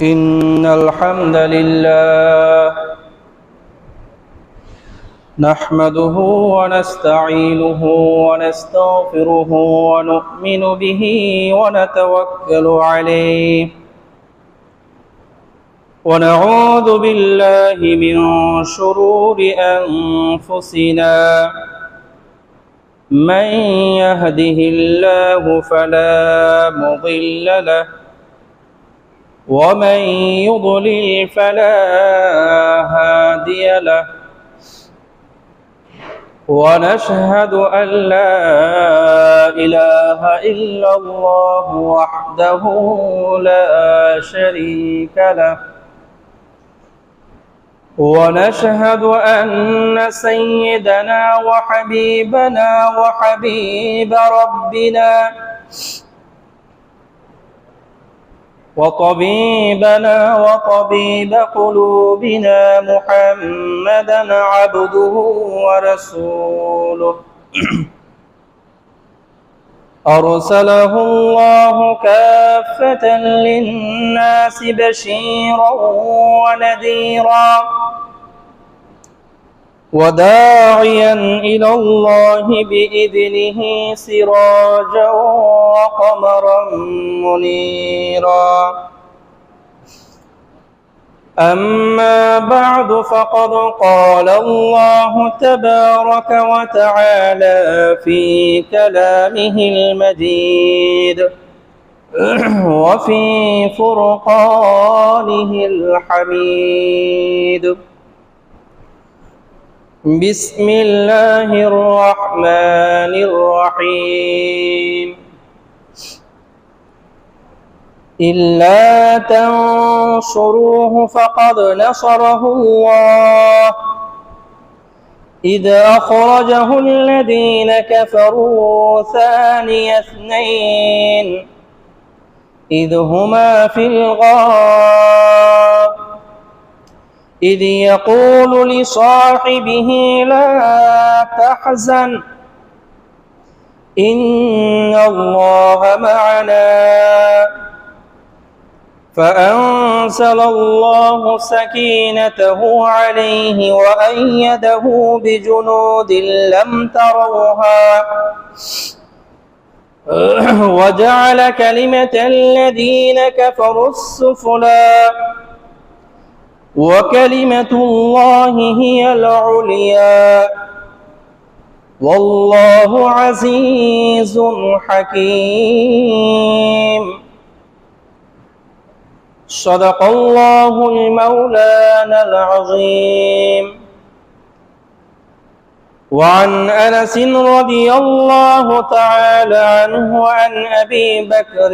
إن الحمد لله نحمده ونستعينه ونستغفره ونؤمن به ونتوكل عليه ونعوذ بالله من شرور أنفسنا من يهده الله فلا مضل له ومن يضلل فلا هادي له ونشهد أن لا إله إلا الله وحده لا شريك له ونشهد أن سيدنا وحبيبنا وحبيب ربنا وطبيبنا وطبيب قلوبنا محمدا عبده ورسوله أرسله الله كافة للناس بشيرا ونذيرا وداعيا إلى الله بإذنه سراجا وقمرا منيرا أما بعد فقد قال الله تبارك وتعالى في كلامه المجيد وفي فرقانه الحميد بسم الله الرحمن الرحيم إلا تنصروه فقد نصره الله إذ أخرجه الذين كفروا ثاني اثنين إذ هما في الغار إذ يقول لصاحبه لا تحزن إن الله معنا فأنزل الله سكينته عليه وأيده بجنود لم تروها وجعل كلمة الذين كفروا السفلى وكلمة الله هي العليا والله عزيز حكيم صدق الله المولانا العظيم وعن أنس رضي الله تعالى عنه عن أبي بكر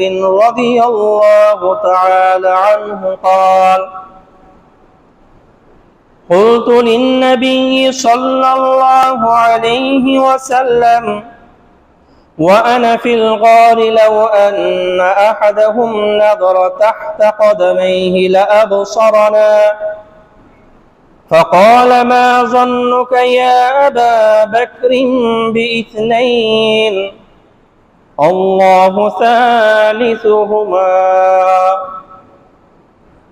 رضي الله تعالى عنه قال قلت للنبي صلى الله عليه وسلم وأنا في الغار لو أن أحدهم نظر تحت قدميه لأبصرنا فقال ما ظنك يا أبا بكر باثنين الله ثالثهما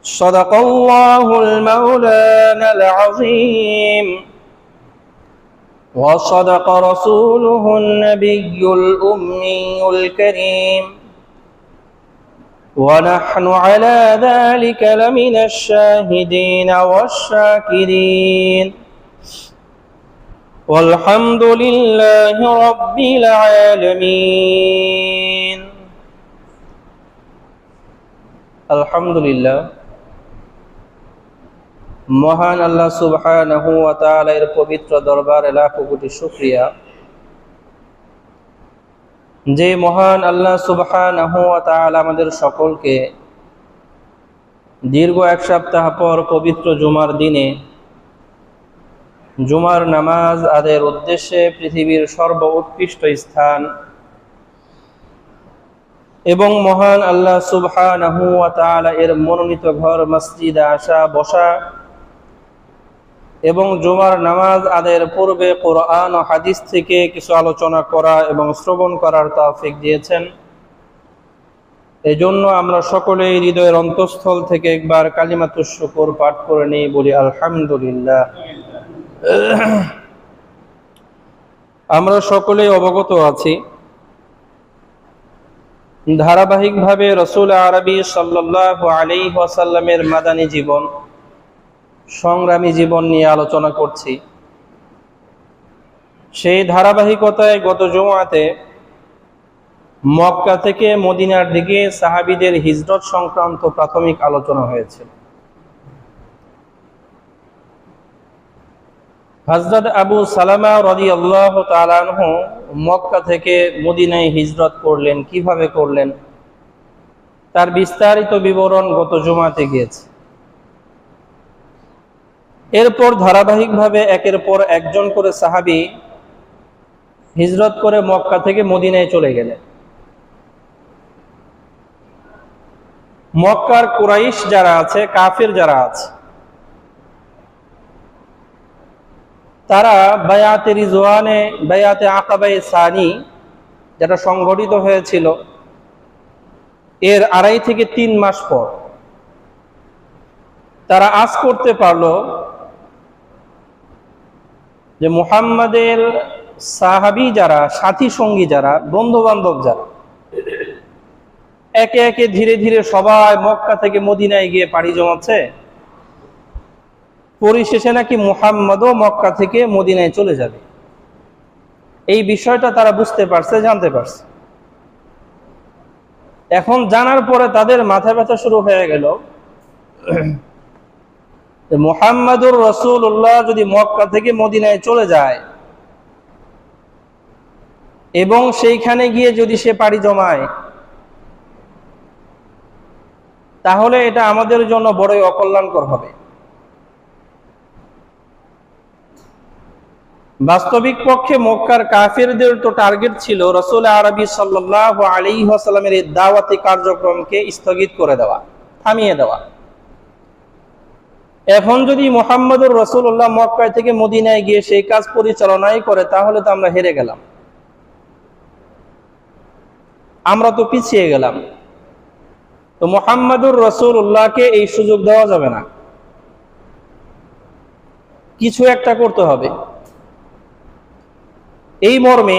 صدق الله المولانا العظيم وصدق رسوله النبي الأمي الكريم ونحن على ذلك لمن الشاهدين والشاكرين والحمد لله رب العالمين الحمد لله মহান আল্লাহ সুবহানাহু ওয়া তাআলা এর পবিত্র দরবারে লাখো কোটি শুকরিয়া যে মহান আল্লাহ সুবহানাহু ওয়া তাআলা আমাদের সকলকে দীর্ঘ এক সপ্তাহ পর পবিত্র জুমার দিনে জুমার নামাজ আদায়ের উদ্দেশ্যে পৃথিবীর সর্বোৎকৃষ্ট স্থান এবং মহান আল্লাহ সুবহানাহু ওয়া তাআলা এর মনোনীত ঘর মসজিদে আসা বসা এবং জুমার নামাজ আদায়ের পূর্বে কোরআন ও হাদিস থেকে কিছু আলোচনা করা এবং শ্রবণ করার তৌফিক দিয়েছেন। এজন্য আমরা সকলেই হৃদয়ের অন্তঃস্থল থেকে একবার কালিমাতুশ শুকর পাঠ করে নেই, বলি আলহামদুলিল্লাহ। আমরা সকলেই অবগত আছি, ধারাবাহিকভাবে রাসূল আরবি সাল্লাল্লাহু আলাইহি ওয়াসাল্লামের মাদানী জীবন, সংগ্রামী জীবন নিয়ে আলোচনা করছি। সেই ধারাবাহিকতায় গত জুমআতে মক্কা থেকে মদিনার দিকে সাহাবীদের হিজরত সংক্রান্ত প্রাথমিক আলোচনা হয়েছে। হযরত আবু সালামা রাদিয়াল্লাহু তাআলা আনহু মক্কা থেকে মদিনায় হিজরত করলেন, কিভাবে করলেন তার বিস্তারিত বিবরণ গত জুমআতে গিয়েছে। এরপর ধারাবাহিকভাবে একের পর একজন করে সাহাবী হিজরত করে মক্কা থেকে মদিনায় চলে গেলেন। মক্কার কুরাইশ যারা আছে, কাফির যারা আছে, তারা বায়াতে রিজওয়ানে, বায়াতে আকাবায়ে সানি যেটা সংঘটিত হয়েছিল এর 2.5 থেকে 3 মাস পর তারা আজ করতে পারলো যে মুহাম্মাদের সাহাবী যারা, সাথী সঙ্গী যারা, বন্ধু বান্ধব যারা, একে একে ধীরে ধীরে সবাই মক্কা থেকে মদিনায় গিয়ে পাড়ি জমাচ্ছে, পরিশেষে নাকি মুহাম্মাদও মক্কা থেকে মদিনায় চলে যাবে। এই বিষয়টা তারা বুঝতে পারছে, জানতে পারছে। এখন জানার পরে তাদের মাথা ব্যথা শুরু হয়ে গেল, মুহাম্মাদুর রাসূলুল্লাহ যদি মক্কা থেকে মদিনায় চলে যায় এবং সেইখানে গিয়ে যদি সে পাড়ি জমায়, তাহলে এটা আমাদের জন্য বড়ই অকল্যাণকর হবে। বাস্তবিক পক্ষে মক্কার কাফিরদের তো টার্গেট ছিল রাসূল আরবি সাল্লাল্লাহু আলাইহি ওয়াসাল্লামের এই দাওয়াতি কার্যক্রমকে স্থগিত করে দেওয়া, থামিয়ে দেওয়া। এখন যদি মুহাম্মদুর রাসূলুল্লাহ মক্কা থেকে মদিনায় গিয়ে সেই কাজ পরিচালনাই করে, তাহলে তো আমরা হেরে গেলাম, আমরা তো পিছিয়ে গেলাম। তো মুহাম্মদুর রাসূলুল্লাহকে এই সুযোগ দেওয়া যাবে না, কিছু একটা করতে হবে। এই মর্মে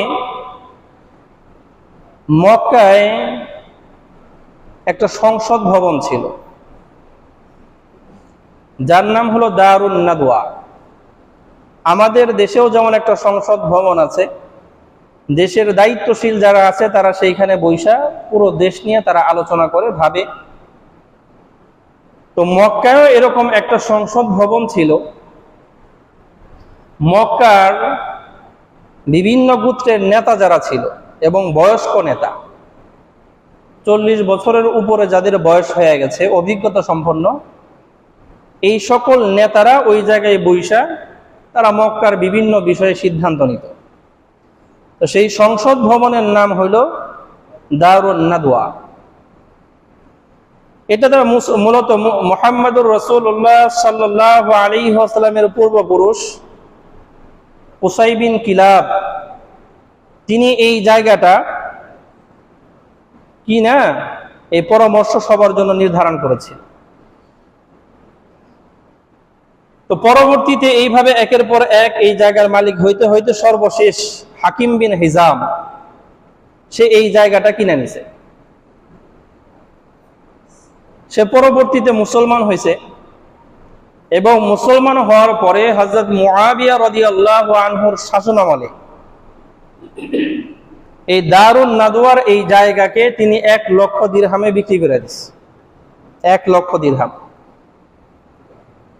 মক্কায় একটা সংসদ ভবন ছিল, যার নাম হলো দারুন নাদওয়া। আমাদের দেশেও যেমন একটা সংসদ ভবন আছে, দেশের দায়িত্বশীল যারা আছে তারা সেইখানে বৈশা পুরো দেশ নিয়ে তারা আলোচনা করে, ভাবে। তো মক্কায়ও এরকম একটা সংসদ ভবন ছিল। মক্কার বিভিন্ন গোত্রের নেতা যারা ছিল এবং বয়স্ক নেতা, 40 বছরের উপরে যাদের বয়স হয়ে গেছে, অভিজ্ঞতা সম্পন্ন, এই সকল নেতারা ওই জায়গায় বৈশা তারা মক্কার বিভিন্ন বিষয়ে সিদ্ধান্ত নিত। তো সেই সংসদ ভবনের নাম হইল দারুন নাদওয়া। এটা তারা মূলত মুহাম্মাদুর রাসূলুল্লাহ সাল্লাল্লাহু আলাইহি ওয়াসাল্লামের পূর্বপুরুষ কুসাই বিন কিলাব, তিনি এই জায়গাটা কি না এই পরামর্শ সবার জন্য নির্ধারণ করেছে। তো পরবর্তীতে এইভাবে একের পর এক এই জায়গার মালিক হইতে হইতে সর্বশেষ হাকিম বিন হিজাম সে এই জায়গাটা কিনে নিছে। সে পরবর্তীতে মুসলমান হয়েছে এবং মুসলমান হওয়ার পরে হযরত মুআবিয়া রাদিয়াল্লাহু আনহুর শাসনামলে এই দারুন নাদওয়ার এই জায়গাকে তিনি 1 লক্ষ দিরহামে বিক্রি করে দিয়েছে। 1 লক্ষ দিরহাম।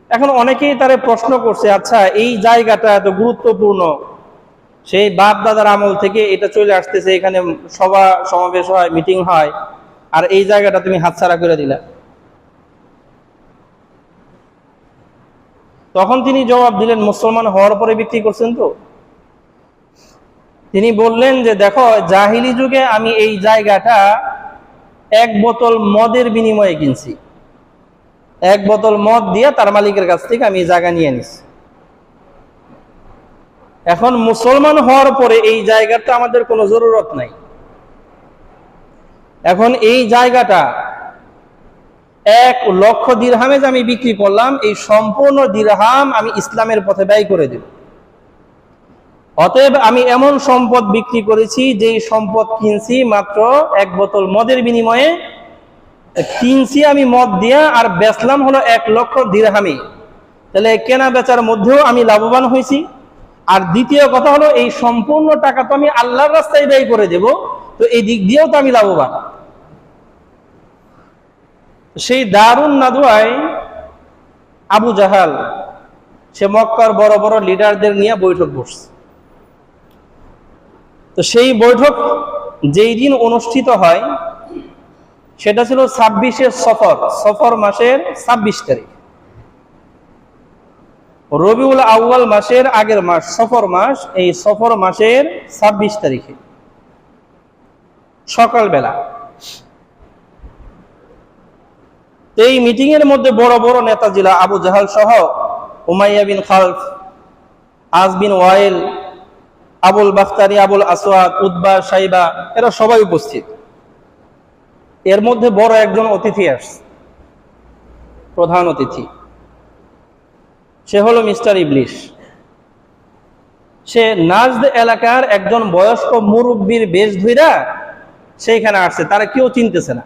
এখন অনেকেই তারে প্রশ্ন করছে, আচ্ছা এই জায়গাটা এত গুরুত্বপূর্ণ, সেই বাপ দাদার আমল থেকে এটা চলে আসতেছে, এখানে সভা সমাবেশ হয়, মিটিং হয়, আর এই জায়গাটা তুমি হাতছাড়া করে দিলা। তখন তিনি জবাব দিলেন, মুসলমান হওয়ার পরে বিক্রি করছেন তো? তিনি বললেন যে দেখো, জাহিলি যুগে আমি এই জায়গাটা 1 বোতল মদের বিনিময়ে কিনছি। 1 বোতল মদ দিয়ে তার মালিকের কাছ থেকে আমি জায়গা নিয়ে নিছি। এখন মুসলমান হওয়ার পরে এই জায়গাটা আমাদের কোনো জরুরত নাই। এখন এই জায়গাটা 1,00,000 দিরহামে যে আমি বিক্রি করলাম, এই সম্পূর্ণ দিরহাম আমি ইসলামের পথে ব্যয় করে দেব। অতএব আমি এমন সম্পদ বিক্রি করেছি যেই সম্পদ কিনছি মাত্র 1 বোতল মদের বিনিময়ে, কিনছি আমি মদ দিয়া, আর বেচলাম হলো 1,00,000 দিরহামে। তাহলে কেনা বেচার মধ্যেও আমি লাভবান হয়েছি। আর দ্বিতীয় কথা হলো, এই সম্পূর্ণ টাকা তো আমি আল্লাহর রাস্তায় ব্যয় করে দেব, তো এই দিক দিয়েও তো আমি লাভবান। সেই দারুন নাদওয়ায় আবু জাহাল সে মক্কার বড় বড় লিডারদের নিয়ে বৈঠক বসছে। তো সেই বৈঠক যেই দিন অনুষ্ঠিত হয় সেটা ছিল 26শে সফর মাসের 26 তারিখ, রবিউল আউয়াল মাসের আগের মাস সফর মাস। এই সফর মাসের 26 তারিখে সকালবেলা এই মিটিং এর মধ্যে বড় বড় নেতা ছিল আবু জাহাল সহ উমাইয়া বিন খালফ, আস বিন ওয়াইল, আবুল বাখতারি, আবুল আসওয়াদ, উতবা, সাইবা, এরা সবাই উপস্থিত। এর মধ্যে বড় একজন অতিথি আসছে, প্রধান অতিথি। সে হলো মিস্টার ইবলিশ। সে নাজদ এলাকার একজন বয়স্ক মুরব্বীর বেশ ধইরা সেইখানে আসছে, তারা কেউ চিনতেছে না।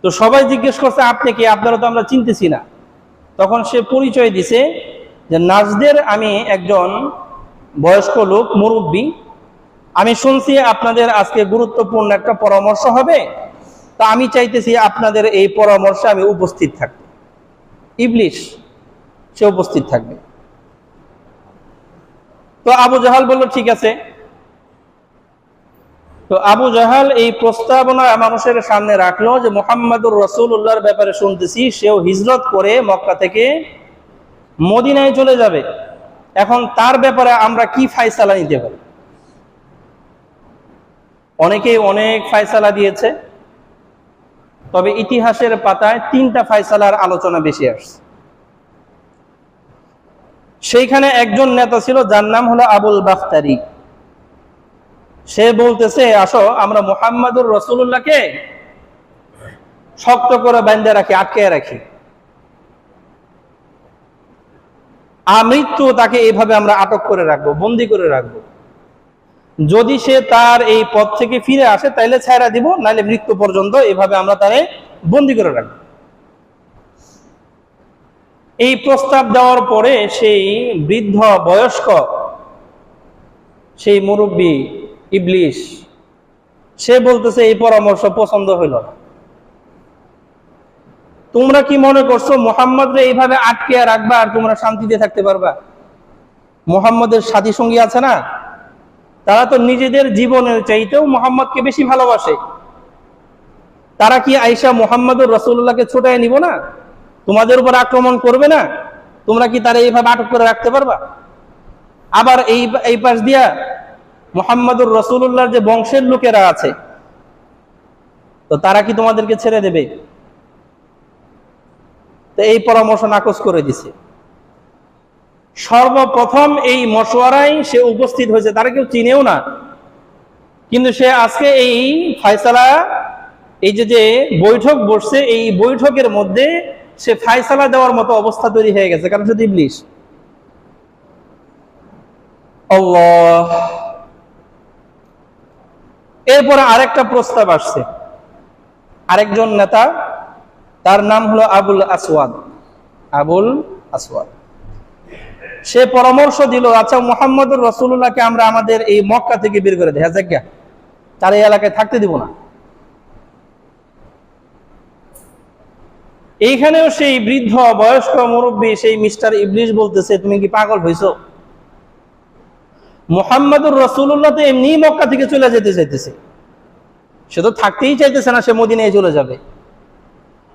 তো সবাই জিজ্ঞেস করছে, আপনি কি? আপনারা তো আমরা চিনতেছি না। তখন সে পরিচয় দিছে যে নাজদের আমি একজন বয়স্ক লোক, মুরব্বী। আমি শুনছি আপনাদের আজকে গুরুত্বপূর্ণ একটা পরামর্শ হবে, তা আমি চাইতেছি আপনাদের এই পরামর্শে আমি উপস্থিত থাকব। ইবলিশ সে উপস্থিত থাকবে। তো আবু জাহাল বলল ঠিক আছে। তো আবু জাহাল এই প্রস্তাবনা মানুষের সামনে রাখলো যে মুহাম্মাদুর রাসূলুল্লাহর ব্যাপারে শুনতেছি সেও হিজরত করে মক্কা থেকে মদিনায় চলে যাবে। এখন তার ব্যাপারে আমরা কি ফায়সালা নিতে পারি? অনেকেই অনেক ফায়সালা দিয়েছে, তবে ইতিহাসের পাতায় 3টা ফায়সালার আলোচনা বেশি আসছে। সেইখানে একজন নেতা ছিল যার নাম হলো আবুল বাখতারি। সে বলতেছে, আসো আমরা মুহাম্মাদুর রাসূলুল্লাহকে শক্ত করে বাঁধে রাখি, আটকে রাখি, আমৃত্যু তাকে এইভাবে আমরা আটক করে রাখবো, বন্দি করে রাখবো। যদি সে তার এই পথ থেকে ফিরে আসে তাইলে ছাইরা দিব, নাইলে মৃত্যু পর্যন্ত এইভাবে আমরা তারে বন্দি করে রাখবো। এই প্রস্তাব দেওয়ার পরে সেই বৃদ্ধ বয়স্ক সেই মুরব্বী ইবলিশ সে বলতেছে, এই পরামর্শ পছন্দ হইল না। তোমরা কি মনে করছো মুহাম্মদরে এইভাবে আটকে রাখবা আর তোমরা শান্তিতে থাকতে পারবা? মুহাম্মদের সাথী সঙ্গী আছে না, তারা তো নিজেদের জীবনের চাইতেও মুহাম্মদকে বেশি ভালোবাসে। তারা কি আয়েশা মুহাম্মদুর রাসূলুল্লাহকে ছোটায় নিব না? তোমাদের উপর আক্রমণ করবে না? তোমরা কি তারা এইভাবে আটক করে রাখতে পারবা? আবার এই পাশ দিয়া মুহাম্মদুর রাসূলুল্লাহর যে বংশের লোকেরা আছে, তো তারা কি তোমাদেরকে ছেড়ে দেবে? তো এই পরামর্শ নাকচ করে দিছে। সর্বপ্রথম এই মশওয়ারায় সে উপস্থিত হয়েছে, তারা কেউ চিনেও না, কিন্তু সে আজকে এই ফায়সালা, এই যে বৈঠক বসছে, এই বৈঠকের মধ্যে সে ফায়সালা দেওয়ার মতো অবস্থা তৈরি হয়ে গেছে, কারণ শুধু ইবলিশ। আল্লাহ। এরপরে আরেকটা প্রস্তাব আসছে, আরেকজন নেতা, তার নাম হলো আবুল আসওয়াদ। আবুল আসওয়াদ সে পরামর্শ দিল, আচ্ছা মুহাম্মদুর রাসূলুল্লাহকে আমরা আমাদের এই মক্কা থেকে বের করে দেই, হ্যাঁ, তার এই এলাকায় থাকতে দিব না। এইখানেও সেই বৃদ্ধ বয়স্ক মুরব্বী সেই মিস্টার ইবলিশ বলতেছে, তুমি কি পাগল হইছো? মুহাম্মদুর রাসূলুল্লাহ তো এমনি মক্কা থেকে চলে যেতে চাইতেছে, সে তো থাকতেই চাইতেছে না, সে মদিনায় চলে যাবে।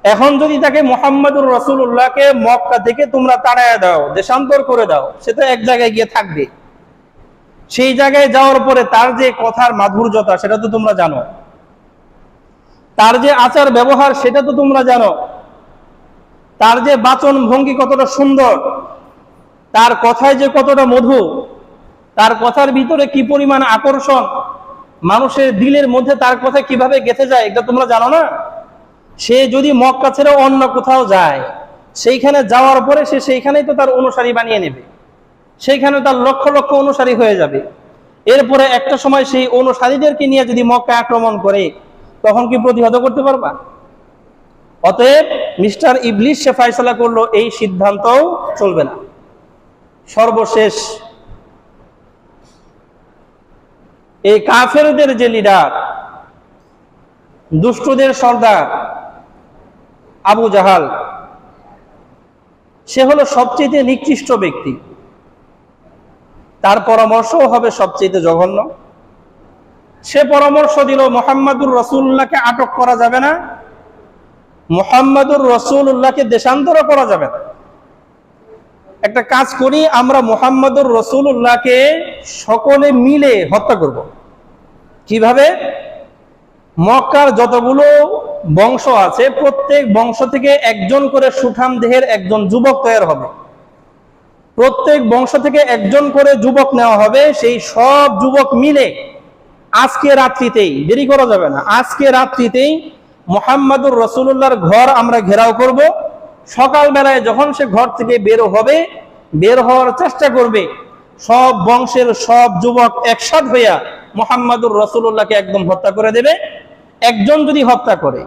এখন যদি তাকে মুহাম্মদুর রাসূলুল্লাহকে মক্কা থেকে তোমরা তাড়ায় দাও, দেশান্তর করে দাও, সে তো এক জায়গায় গিয়ে থাকবে। সেই জায়গায় যাওয়ার পরে তার যে কথার মাধুর্যতা সেটা তো তোমরা জানো, তার যে আচার ব্যবহার সেটা তো তোমরা জানো, তার যে বাচন ভঙ্গি কতটা সুন্দর, তার কথায় যে কতটা মধু, তার কথার ভিতরে কি পরিমাণ আকর্ষণ, মানুষের দিলের মধ্যে তার কথা কিভাবে গেঁথে যায় এটা তোমরা জানো না? সে যদি মক্কা ছেড়ে অন্য কোথাও যায়, সেইখানে যাওয়ার পরে সে সেইখানেই তো তার অনুসারী বানিয়ে নেবে, সেইখানে তার লক্ষ লক্ষ অনুসারী হয়ে যাবে। এরপরে একটা সময় সেই অনুসারীদেরকে নিয়ে যদি মক্কা আক্রমণ করে, তখন কি প্রতিহত করতে পারবা? অতএব মিস্টার ইবলিস সে ফয়সালা করলো এই সিদ্ধান্তও চলবে না। সর্বশেষ এই কাফেরদের যে লিডার, দুষ্টদের সর্দার আবু জাহাল, সে হলো সবচেয়ে নিকৃষ্ট ব্যক্তি। তার পরামর্শও হবে সবচেয়ে জঘন্য। সে পরামর্শ দিল মুহাম্মাদুর রাসূলুল্লাহকে আটক করা যাবে না, মুহাম্মাদুর রাসূলুল্লাহকে দেশান্তর করা যাবে না। একটা কাজ করি, আমরা মুহাম্মাদুর রাসূলুল্লাহকে সকলে মিলে হত্যা করব। কিভাবে? মক্কার যতগুলো বংশ আছে, প্রত্যেক বংশ থেকে একজন করে সুঠাম দেহের একজন যুবক তৈরি হবে। প্রত্যেক বংশ থেকে একজন করে যুবক নেওয়া হবে। সেই সব যুবক মিলে আজকে রাত্রিতেই, দেরি করা যাবে না, আজকে রাত্রিতেই মুহাম্মাদুর রাসূলুল্লাহর ঘর আমরা ঘেরাও করব। সকালবেলায় যখন সে ঘর থেকে বের হওয়ার চেষ্টা করবে, সব বংশের সব যুবক একসাথ হইয়া মুহাম্মাদুর রাসূলুল্লাহকে একদম হত্যা করে দেবে। একজন যদি হত্যা করে,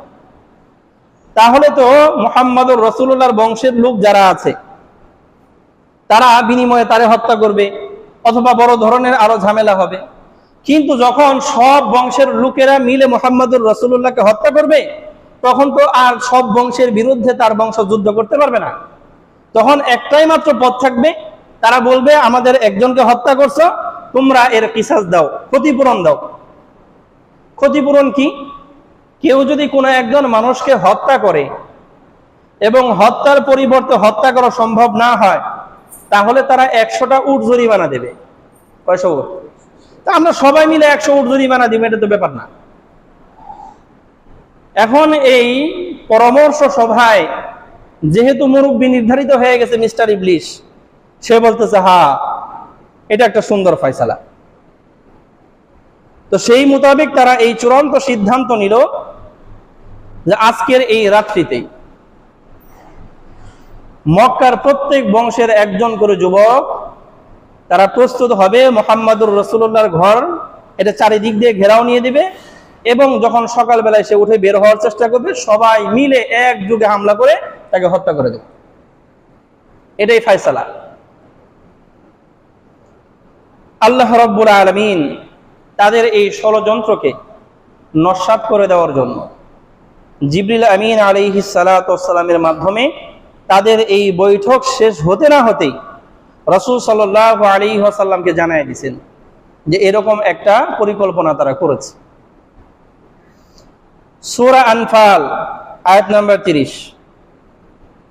তাহলে তো মুহাম্মাদুর রাসূলুল্লাহর বংশের লোক যারা আছে তারা বিনিময়ে তারে হত্যা করবে, অথবা বড় ধরনের আরো ঝামেলা হবে। কিন্তু যখন সব বংশের লোকেরা মিলে মুহাম্মাদুর রাসূলুল্লাহকে হত্যা করবে, তখন তো আর সব বংশের বিরুদ্ধে তার বংশ যুদ্ধ করতে পারবে না। তখন একটাই মাত্র পথ থাকবে, তারা বলবে আমাদের একজনকে হত্যা করছো, তোমরা এর কিসাস দাও, ক্ষতিপূরণ দাও। ক্ষতিপূরণ কি? কেউ যদি কোনো একজন মানুষকে হত্যা করে এবং হত্যার পরিবর্তে হত্যা করা সম্ভব না হয়, তাহলে তারা 100টা উট জরিমানা দেবে। কয়শো উট? তা আমরা সবাই মিলে 100 উট জরিমানা দিব, এটা তো ব্যাপার না। এখন এই পরামর্শ সভায় যেহেতু মুরব্বী নির্ধারিত হয়ে গেছে মিস্টার ইবলিস, সে বলতেছে হ্যাঁ, এটা একটা সুন্দর ফয়সালা। তো সেই মোতাবেক তারা এই চূড়ান্ত সিদ্ধান্ত নিল যে আজকের এই রাত্রিতেই মক্কার প্রত্যেক বংশের একজন করে যুবক তারা প্রস্তুত হবে, মুহাম্মাদুর রাসূলুল্লাহর ঘর এটা চারিদিক দিয়ে ঘেরাও নিয়ে দিবে, এবং যখন সকালবেলায় সে উঠে বের হওয়ার চেষ্টা করবে, সবাই মিলে একযোগে হামলা করে তাকে হত্যা করে দেবে। এটাই ফয়সালা। আল্লাহ রাব্বুল আলামিন তাদের এই ষড়যন্ত্রকে নস্যাৎ করে দেওয়ার জন্য জিবরিল আমিন আলাইহিস সালাতু ওয়াস সালামের মাধ্যমে তাদের এই বৈঠক শেষ হতে না হতেই রাসূল সাল্লাল্লাহু আলাইহি ওয়াসাল্লামকে জানায় দিয়েছেন যে এরকম একটা পরিকল্পনা তারা করেছে। সূরা আনফাল আয়াত নাম্বার 30,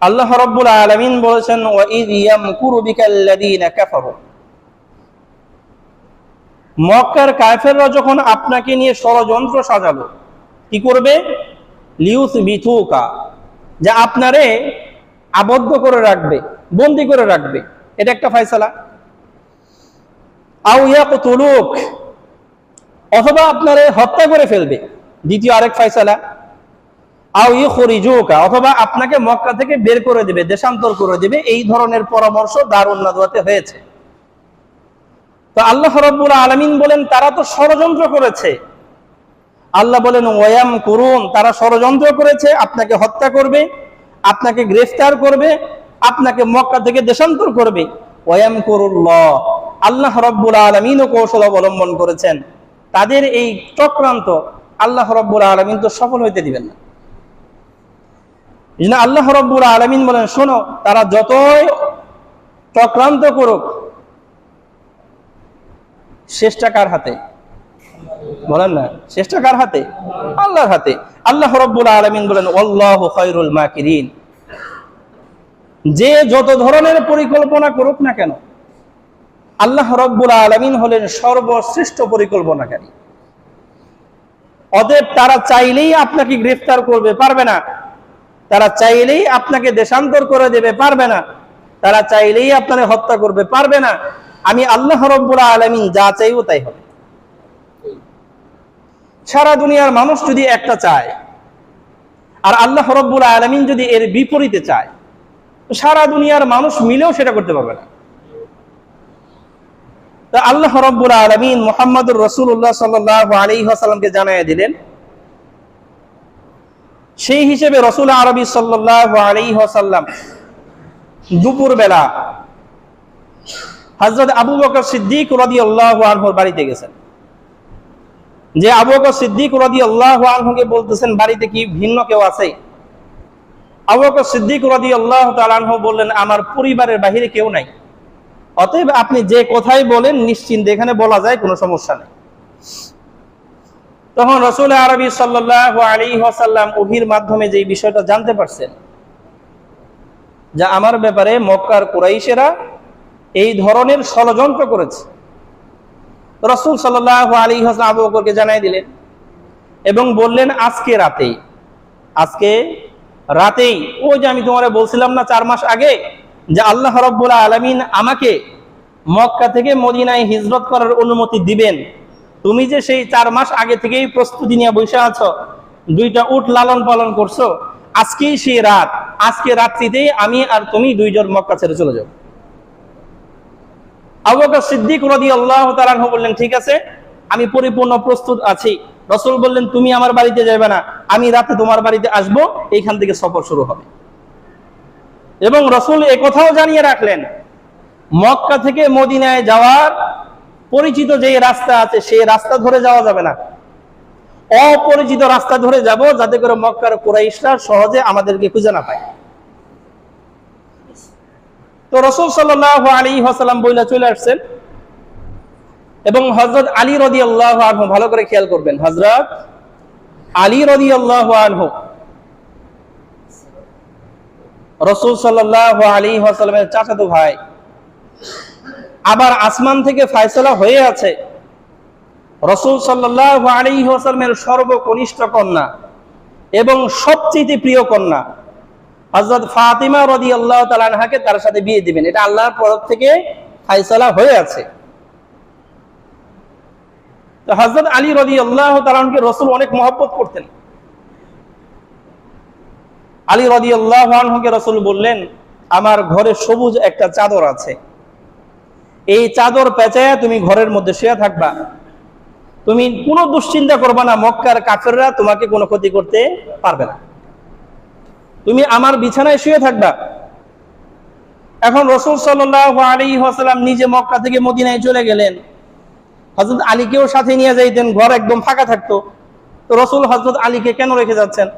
আল্লাহ রাব্বুল আলামিন বলেছেন ওয়া ইয ইয়ামকুরু বিকাল্লাযীনা কাফারু, মক্কার কাফেররা যখন আপনাকে নিয়ে ষড়যন্ত্র সাজালো, কি করবে? লিউসবিতুকা, যে আপনারে আবদ্ধ করে রাখবে, বন্দী করে রাখবে, এটা একটা ফয়সালা। আও ইয়াকতুলুক, অথবা আপনারে হত্যা করে ফেলবে, দ্বিতীয় আরেক ফয়সালা। আও ইখরিজুকা, অথবা আপনাকে মক্কা থেকে বের করে দেবে, দেশান্তর করে দেবে। এই ধরনের পরামর্শ দারুন নাদওয়াতে হয়েছে। তো আল্লাহ রাব্বুল আলামিন বলেন তারা তো ষড়যন্ত্র করেছে। আল্লাহ বলেন ওয়ায়াম কুরুন, তারা ষড়যন্ত্র করেছে, আপনাকে হত্যা করবে, আপনাকে গ্রেফতার করবে, আপনাকে মক্কা থেকে দেশান্তর করবে। ওয়ায়াম কুরুল্লাহ, আল্লাহ রাব্বুল আলামিনও কৌশল অবলম্বন করেছেন। তাদের এই চক্রান্ত আল্লাহ রাব্বুল আলামিন তো সফল হইতে দিবেন না। এইজন্য আল্লাহ রাব্বুল আলামিন বলেন শোনো, তারা যতই চক্রান্ত করুক, শেষটা কার হাতে? বলেন না, শেষটা কার হাতে? আল্লাহর হাতে। আল্লাহ রাব্বুল আলামিন বলেন আল্লাহু খায়রুল মাকিরিন, যে যত ধরনের পরিকল্পনা করুক না কেন, আল্লাহ রাব্বুল আলামিন হলেন সর্বশ্রেষ্ঠ পরিকল্পনাকারী। অতএব তারা চাইলেই আপনাকে গ্রেফতার করবে, পারবে না। তারা চাইলেই আপনাকে দেশান্তর করে দেবে, পারবে না। তারা চাইলেই আপনাকে হত্যা করবে, পারবে না। আমি আল্লাহ রাব্বুল আলামিন যা চাইবো তাই হবে। সারা দুনিয়ার মানুষ যদি একটা চায় আর আল্লাহ রাব্বুল আলামিন যদি এর বিপরীতে চায়, সারা দুনিয়ার মানুষ মিলেও সেটা করতে পারবে না। তা আল্লাহ রাব্বুল আলামিন মুহাম্মদুর রাসূলুল্লাহ সাল্লাল্লাহু আলাইহি ওয়াসাল্লামকে জানায়া দিলেন। সেই হিসেবে রাসূল আরবি সাল্লাল্লাহু আলাইহি ওয়াসাল্লাম দুপুর বেলা হযরত আবু বকর সিদ্দিক রাদিয়াল্লাহু আনহুর বাড়িতে গেছেন। যে আবু বকর সিদ্দিক রাদিয়াল্লাহু আনহুকে বলতেছেন, বাড়িতে কি ভিন্ন কেউ আছে? আবু বকর সিদ্দিক রাদিয়াল্লাহু তাআলা আনহু বললেন, আমার পরিবারের বাহিরে কেউ নাই, অতএব আপনি যে কথাই বলেন নিশ্চিন্তে এখানে বলা যায়, কোনো সমস্যা নেই। তখন রাসূল আরবি সাল্লাল্লাহু আলাইহি ওয়াসাল্লাম ওহীর মাধ্যমে যে বিষয়টা জানতে পারছেন, যা আমার ব্যাপারে মক্কার কুরাইশেরা এই ধরনের ষড়যন্ত্র করেছে। রাসূল সাল্লাল্লাহু আলাইহি ওয়াসাল্লাম আবু বকরকে জানাই দিলেন এবং বললেন, আজকে রাতেই ওই যে আমি তোমারে বলছিলাম না 4 মাস আগে যে আল্লাহ রাব্বুল আলামিন আমাকে মক্কা থেকে মদিনায় হিজরত করার অনুমতি দিবেন, তুমি যে সেই 4 মাস আগে থেকেই প্রস্তুতি নিয়ে বসে আছো, 2টা উট লালন পালন করছো, আজকেই সেই রাত, আজকে রাত্রিতেই আমি আর তুমি 2 জন মক্কা ছেড়ে চলে যাও। আবু বকর সিদ্দিক রাদিয়াল্লাহু তাআলা আনহু বললেন, ঠিক আছে, আমি পরিপূর্ণ প্রস্তুত আছি। রাসূল বললেন, তুমি আমার বাড়িতে যাবে না, আমি রাতে তোমার বাড়িতে আসব, এইখান থেকে সফর শুরু হবে। এবং রাসূল এই কথাও জানিয়ে রাখলেন, মক্কা থেকে মদিনায় যাওয়ার পরিচিত যে রাস্তা আছে সেই রাস্তা ধরে যাওয়া যাবে না, অপরিচিত রাস্তা ধরে যাব, যাতে করে মক্কার কুরাইশরা সহজে আমাদেরকে খুঁজে না পায়। তো রাসূল সাল্লাল্লাহু আলাইহি ওয়াসাল্লাম বইলা চলে আসছেন এবং হযরত আলী রাদিয়াল্লাহু আনহু, ভালো করে খেয়াল করবেন, হযরত আলী রাদিয়াল্লাহু আনহু রাসূল সাল্লাল্লাহু আলাইহি ওয়াসাল্লামের চাচাতো ভাই, আবার আসমান থেকে ফয়সালা হয়ে আছে রাসূল সাল্লাল্লাহু আলাইহি ওয়াসাল্লামের সর্বকনিষ্ঠ কন্যা এবং সবচেয়ে প্রিয় কন্যা হযরত ফাতিমা রাদিয়াল্লাহু তাআলা আনহাকে তার সাথে বিয়ে দিবেন, এটা আল্লাহর তরফ থেকে ফয়সালা হয়ে আছে। তো হযরত আলী রাদিয়াল্লাহু তাআলা আনহুকে রাসূল অনেক মহব্বত করতেন। আলী রাদিয়াল্লাহু আনহুকে রাসূল বললেন, আমার ঘরে সবুজ একটা চাদর আছে, এই চাদর পেঁচায়া তুমি ঘরের মধ্যে শুয়ে থাকবা, তুমি কোনো দুশ্চিন্তা করবা না, মক্কার কাফেররা তোমাকে কোনো ক্ষতি করতে পারবে না, তুমি আমার বিছানায় শুয়ে থাকবা। এখন রাসূল সাল্লাল্লাহু আলাইহি ওয়াসাল্লাম নিজে মক্কা থেকে মদিনায় চলে গেলেন, হযরত আলীকেও সাথে নিয়ে যাইতেন, ঘর একদম ফাঁকা থাকতো। তো রাসূল হযরত আলীকে কেন রেখে যাচ্ছেন?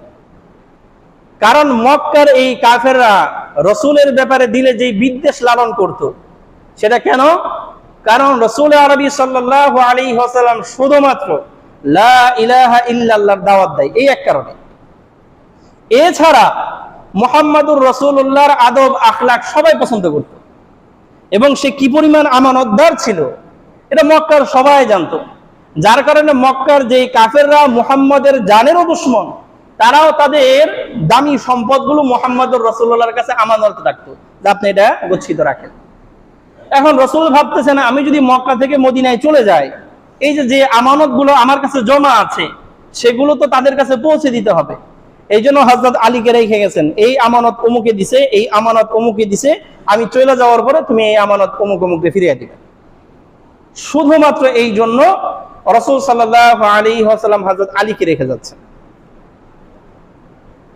কারণ মক্কার এই কাফেররা রাসূলের ব্যাপারে দিলে যে বিদ্বেষ লালন করত, সেটা কেন? কারণ রাসূল আরবি সাল্লাল্লাহু আলাইহি ওয়াসাল্লাম শুধুমাত্র লা ইলাহা ইল্লাল্লাহর দাওয়াত দেয়, এই এক কারণে। এছাড়া মুহাম্মাদুর রাসূলুল্লাহর আদব আখলাক সবাই পছন্দ করত এবং সে কি পরিমাণ আমানতদার ছিল এটা মক্কার সবাই জানতো। যার কারণে মক্কার যে কাফেররা মুহাম্মাদের জানেরও দুশমন, তারাও তাদের দামি সম্পদগুলো মুহাম্মাদুর রাসূলুল্লাহর কাছে আমানত রাখতো যে আপনি এটা গচ্ছিত রাখেন। এখন রাসূল ভাবতেছেন, আমি যদি মক্কা থেকে মদিনায় চলে যাই, এই যে আমানতগুলো আমার কাছে জমা আছে সেগুলো তো তাদের কাছে পৌঁছে দিতে হবে। এই জন্য হযরত আলীকে রেখে গেছেন, এই আমানত অমুকে দিছে, এই আমানত অমুকে দিছে, আমি চলে যাওয়ার পরে তুমি এই আমানত অমুক অমুককে ফিরিয়ে দিবে। শুধুমাত্র এই জন্য রাসূল সাল্লাল্লাহু আলাইহি ওয়াসাল্লাম হযরত আলীকে রেখে যাচ্ছেন।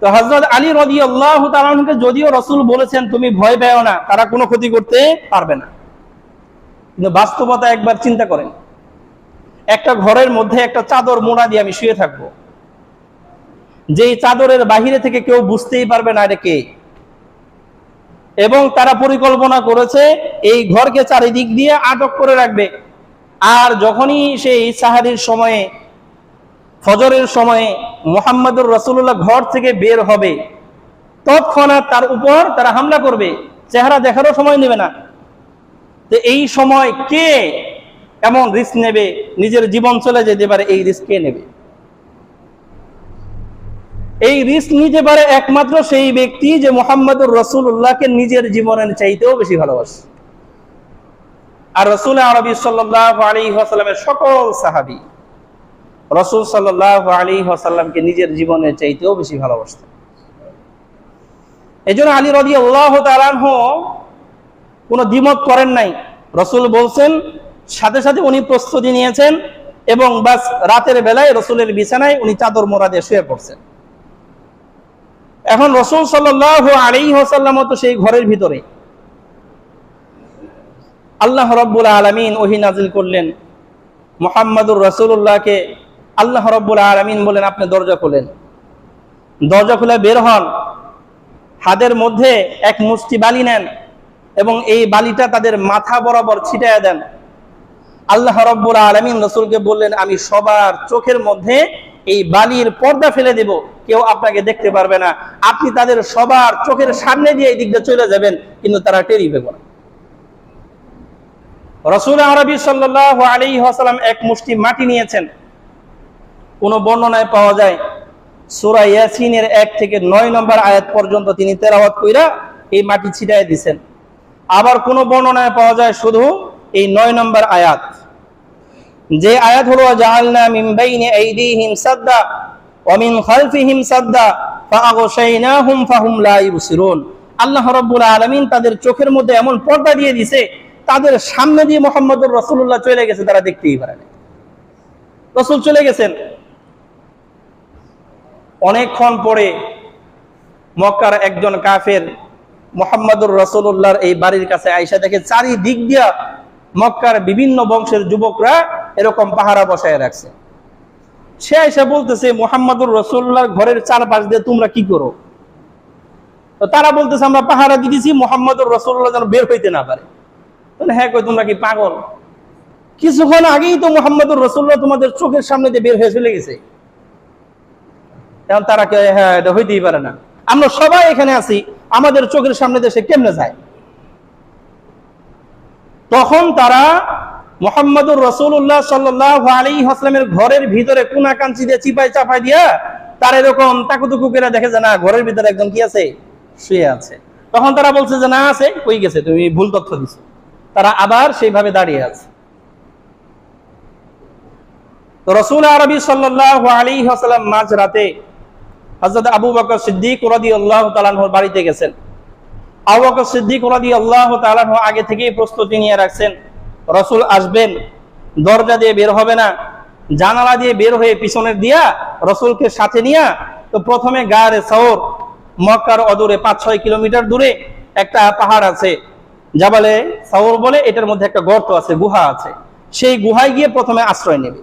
তো হযরত আলী রাদিয়াল্লাহু তাআলা আনহুকে যদিও রাসূল বলেছেন তুমি ভয় পেও না, তারা কোনো ক্ষতি করতে পারবে না, কিন্তু বাস্তবতা একবার চিন্তা করেন, একটা ঘরের মধ্যে একটা চাদর মোড়া দিয়ে আমি শুয়ে থাকবো, যেই চাদরের বাহিরে থেকে কেউ বুঝতেই পারবে না এটা কে, এবং তারা পরিকল্পনা করেছে এই ঘরকে চারিদিক দিয়ে আটক করে রাখবে। আর যখনই সেই সাহারির সময়ে, ফজরের সময়ে মুহাম্মাদুর রাসূলুল্লাহ ঘর থেকে বের হবে, তৎক্ষণাৎ তার উপর তারা হামলা করবে, চেহারা দেখারও সময় নেবে না। তো এই সময় কে এমন রিস্ক নেবে, নিজের জীবন চলে যেতে পারে, এই রিস্ক কে নেবে? এই রিস্ক নিতে পারে একমাত্র সেই ব্যক্তি যে মুহাম্মাদুর রাসূলুল্লাহকে নিজের জীবনের চাইতেও বেশি ভালোবাসে। আর রাসূল আরবি সাল্লাল্লাহু আলাইহি ওয়াসাল্লামের সকল সাহাবী রাসূল সাল্লাল্লাহু আলাইহি ওয়াসাল্লামকে নিজের জীবনের চাইতেও বেশি ভালোবাসতেন। এজন্য আলী রাদিয়াল্লাহু তাআলা আনহু কোনো দ্বিমত করেন নাই। রাসূল বলছেন, সাথে সাথে উনি প্রস্তুতি নিয়েছেন এবং বাস রাতের বেলায় রাসূলের বিছানায় উনি চাদর মোড়া দিয়ে শুয়ে পড়ছেন। এখন রাসূল সাল্লাল্লাহু আলাইহি ওয়াসাল্লাম তো সেই ঘরের ভিতরে। আল্লাহ রাব্বুল আলামিন ওহী নাযিল করলেন, মুহাম্মাদুর রাসূলুল্লাহকে আল্লাহ রাব্বুল আলামিন বলেন, আপনি দরজা খোলেন। দরজা খুলে বের হন, হাতের মধ্যে এক মুষ্টি বালি নেন এবং এই বালিটা তাদের মাথা বরাবর ছিটায়া দেন। আল্লাহ রাব্বুল আলামিন রাসূলকে বললেন, আমি সবার চোখের মধ্যে এই বালির পর্দা ফেলে দেব, কেউ আপনাকে দেখতে পারবে না। আপনি তাদের সবার চোখের সামনে দিয়ে এই দিক দিয়ে চলে যাবেন, কিন্তু তারা টেরই পাবে না। রাসূল আরবি সাল্লাল্লাহু আলাইহি ওয়াসাল্লাম এক মুষ্টি মাটি নিয়েছেন। কোন বর্ণনায় পাওয়া যায় সূরা ইয়াসিনের 1 থেকে 9 নম্বর আয়াত পর্যন্ত তিনি তেলাওয়াত কইরা এই মাটি ছিটায় দিয়েছেন। আবার কোন বর্ণনায় পাওয়া যায় শুধু এই 9 নম্বর আয়াত, যে আয়াত হলো জাআলনা মিন বাইনি আইদিহিম সাদ্দা ওয়া মিন খালফিহিম সাদ্দা ফাআগশাইনাহুম ফাহুম লা ইবসিরুন। আল্লাহ রাব্বুল আলামিন তাদের চোখের মধ্যে এমন পর্দা দিয়ে দিয়েছে, তাদের সামনে দিয়ে মুহাম্মদুর রাসূলুল্লাহ চলে গেছে, তারা দেখতেই পারে না। রাসূল চলে গেছেন। অনেকক্ষণ পরে মক্কার একজন কাফের মুহাম্মদুর রাসূলুল্লাহর এই বাড়ির কাছে আয়েশা দেখে চারিদিক দিয়া মক্কার বিভিন্ন বংশের যুবকরা এরকম পাহারা বসায় রাখছে। সে আয়েশা বলতেছে, মুহাম্মদুর রাসূলুল্লাহর ঘরের চারপাশ দিয়ে তোমরা কি করো? তো তারা বলতেছে, আমরা পাহারা দিতেছি মুহাম্মদুর রাসূলুল্লাহ যেন বের হইতে না পারে। হ্যাঁ, কই তোমরা কি পাগল? কিছুক্ষণ আগেই তো মুহাম্মদুর রাসূলুল্লাহ তোমাদের চোখের সামনে দিয়ে বের হয়ে চলে গেছে। এখন তারা কে, হ্যাঁ এটা হইতেই পারে না, আমরা সবাই এখানে আছি, আমাদের চোখের সামনে দিয়ে সে কেমনে যায়? তখন তারা মুহাম্মদুর রাসূলুল্লাহ সাল্লাল্লাহু আলাইহি ওয়াসাল্লামের ঘরের ভিতরে কোনা কাঞ্চি দিয়ে চিপাই চাপাই দিয়া তার এরকম তাকুতুকু করে দেখে যে না, ঘরের ভিতরে একজন কি আছে, শুয়ে আছে। তখন তারা বলছে যে না, আছে, কই গেছে, তুমি ভুল তথ্য দিছো। তারা আবার সেইভাবে দাঁড়িয়ে আছে। তো রাসূল আরবি সাল্লাল্লাহু আলাইহি ওয়াসাল্লাম মাঝরাতে হযরত আবু বকর সিদ্দিক রাদিয়াল্লাহু তাআলা আনহুর বাড়িতে গেছেন। আবু বকর সিদ্দিক রাদিয়াল্লাহু তাআলা আনহু আগে থেকেই প্রস্তুতি নিয়ে রাখছেন, রাসূল আসবেন, দরজা দিয়ে বের হবে না, জানালা দিয়ে বের হয়ে পিছনের দিয়া রাসূলকে সাথে নিয়ে তো প্রথমে গায়ে সাওর, মক্কার অদূরে 5-6 কিলোমিটার দূরে একটা পাহাড় আছে, জাবালে সাওর বলে, এটার মধ্যে একটা গর্ত আছে, গুহা আছে। সেই গুহায় গিয়ে প্রথমে আশ্রয় নেবে।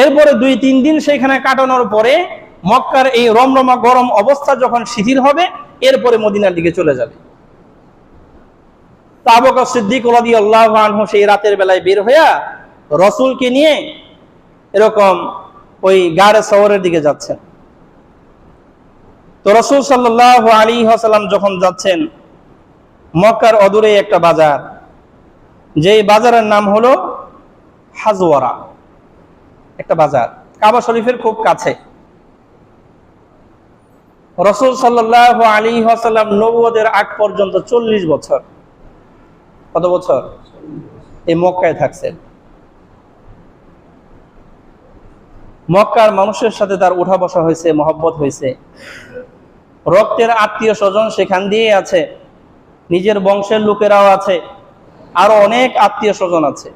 এরপরে 2-3 দিন সেখানে কাটানোর পরে মক্কার এই রমরমা গরম অবস্থা যখন শিথিল হবে, এরপরে মদিনার দিকে চলে যাবে। আবু বকর সিদ্দিক রাদিয়াল্লাহু আনহু সেই রাতের বেলায় বের হইয়া রাসূলকে নিয়ে এরকম ওই গাড়ে সাওরের দিকে যাচ্ছেন। তো রাসূল সাল্লাল্লাহু আলাইহি ওয়াসাল্লাম যখন যাচ্ছেন, মক্কার অদূরে একটা বাজার, যেই বাজারের নাম হলো হাজওয়ারা, একটা বাজার কাবা শরীফের খুব কাছে। রাসূল সাল্লাল্লাহু আলাইহি ওয়াসাল্লাম নবুয়তের আগ পর্যন্ত 40 বছর, কত বছর এই মক্কায় থাকছেন। মক্কার মানুষের সাথে তার উঠা বসা হয়েছে, মহব্বত হয়েছে, রক্তের আত্মীয় স্বজন সেখান দিয়ে আছে, নিজের বংশের লোকেরাও আছে, আরো অনেক আত্মীয় স্বজন আছে।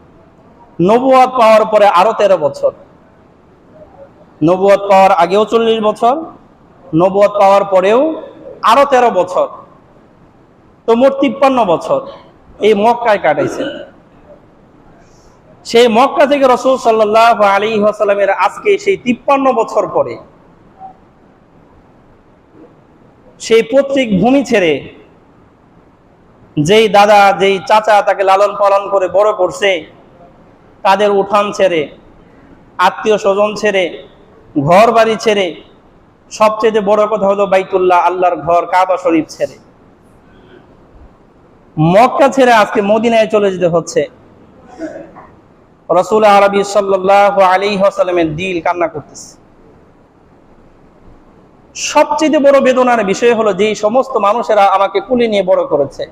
নবুয়ত পাওয়ার পরে আরো 13 বছর, নবুয়ত পাওয়ার আগেও 40 বছর, নবুয়ত পাওয়ার পরেও আরো 13 বছর, তো মোট 53 বছর এই মক্কায় কাটাইছেন। সেই মক্কা থেকে রাসূল সাল্লাল্লাহু আলাইহি ওয়াসাল্লামের আজকে সেই 53 বছর পরে সেই পৈতৃক ভূমি ছেড়ে, যেই দাদা যেই চাচা তাকে লালন পালন করে বড় করছে, তাদের উঠান ছেড়ে, আত্মীয় স্বজন ছেড়ে, ঘর বাড়ি ছেড়ে, সবচেয়ে বড় কথা হলো বাইতুল্লাহ, আল্লাহর ঘর কাবা শরীফ ছেড়ে, মক্কা ছেড়ে আজকে মদিনায় চলে যেতে হচ্ছে। রাসূল আরবি সাল্লাল্লাহু আলাইহি ওয়াসাল্লামের দিল কান্না করতেছে। সবচেয়ে বড় বেদনার বিষয় হলো, যেই সমস্ত মানুষেরা আমাকে কুলে নিয়ে বড় করেছে,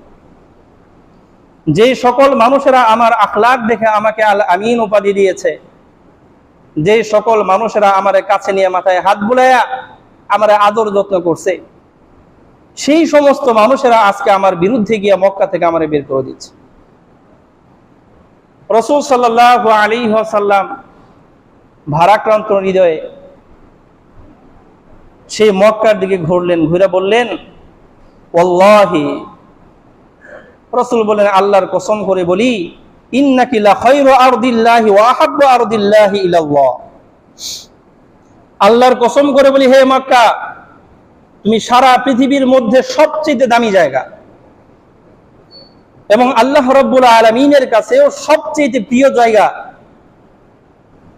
যেই সকল মানুষেরা আমার আখলাক দেখে আমাকে আল আমিন উপাধি দিয়েছে, যে সকল মানুষেরা আমার কাছে নিয়ে মাথায় হাত বুলাইয়া আমার আদর যত্ন করছে, সেই সমস্ত মানুষেরা আজকে আমার বিরুদ্ধে গিয়ে মক্কা থেকে আমার বের করে দিচ্ছে। রাসূল সাল্লাল্লাহু আলাইহি ওয়াসাল্লাম ভারাক্রান্ত হৃদয়ে সেই মক্কার দিকে ঘুরলেন, ঘুরে বললেন, ওয়াল্লাহি, রাসূল বলেন, আল্লাহর কসম করে বলি, ইন্নাকি লা খায়রু আরদিল্লাহি ওয়া আহাব্বু আরদিল্লাহি ইলাল্লাহ, আল্লাহর কসম করে বলি, হে মক্কা, তুমি সারা পৃথিবীর মধ্যে সবচেয়ে দামি জায়গা এবং আল্লাহ রাব্বুল আলামিনের কাছেও সবচেয়ে প্রিয় জায়গা।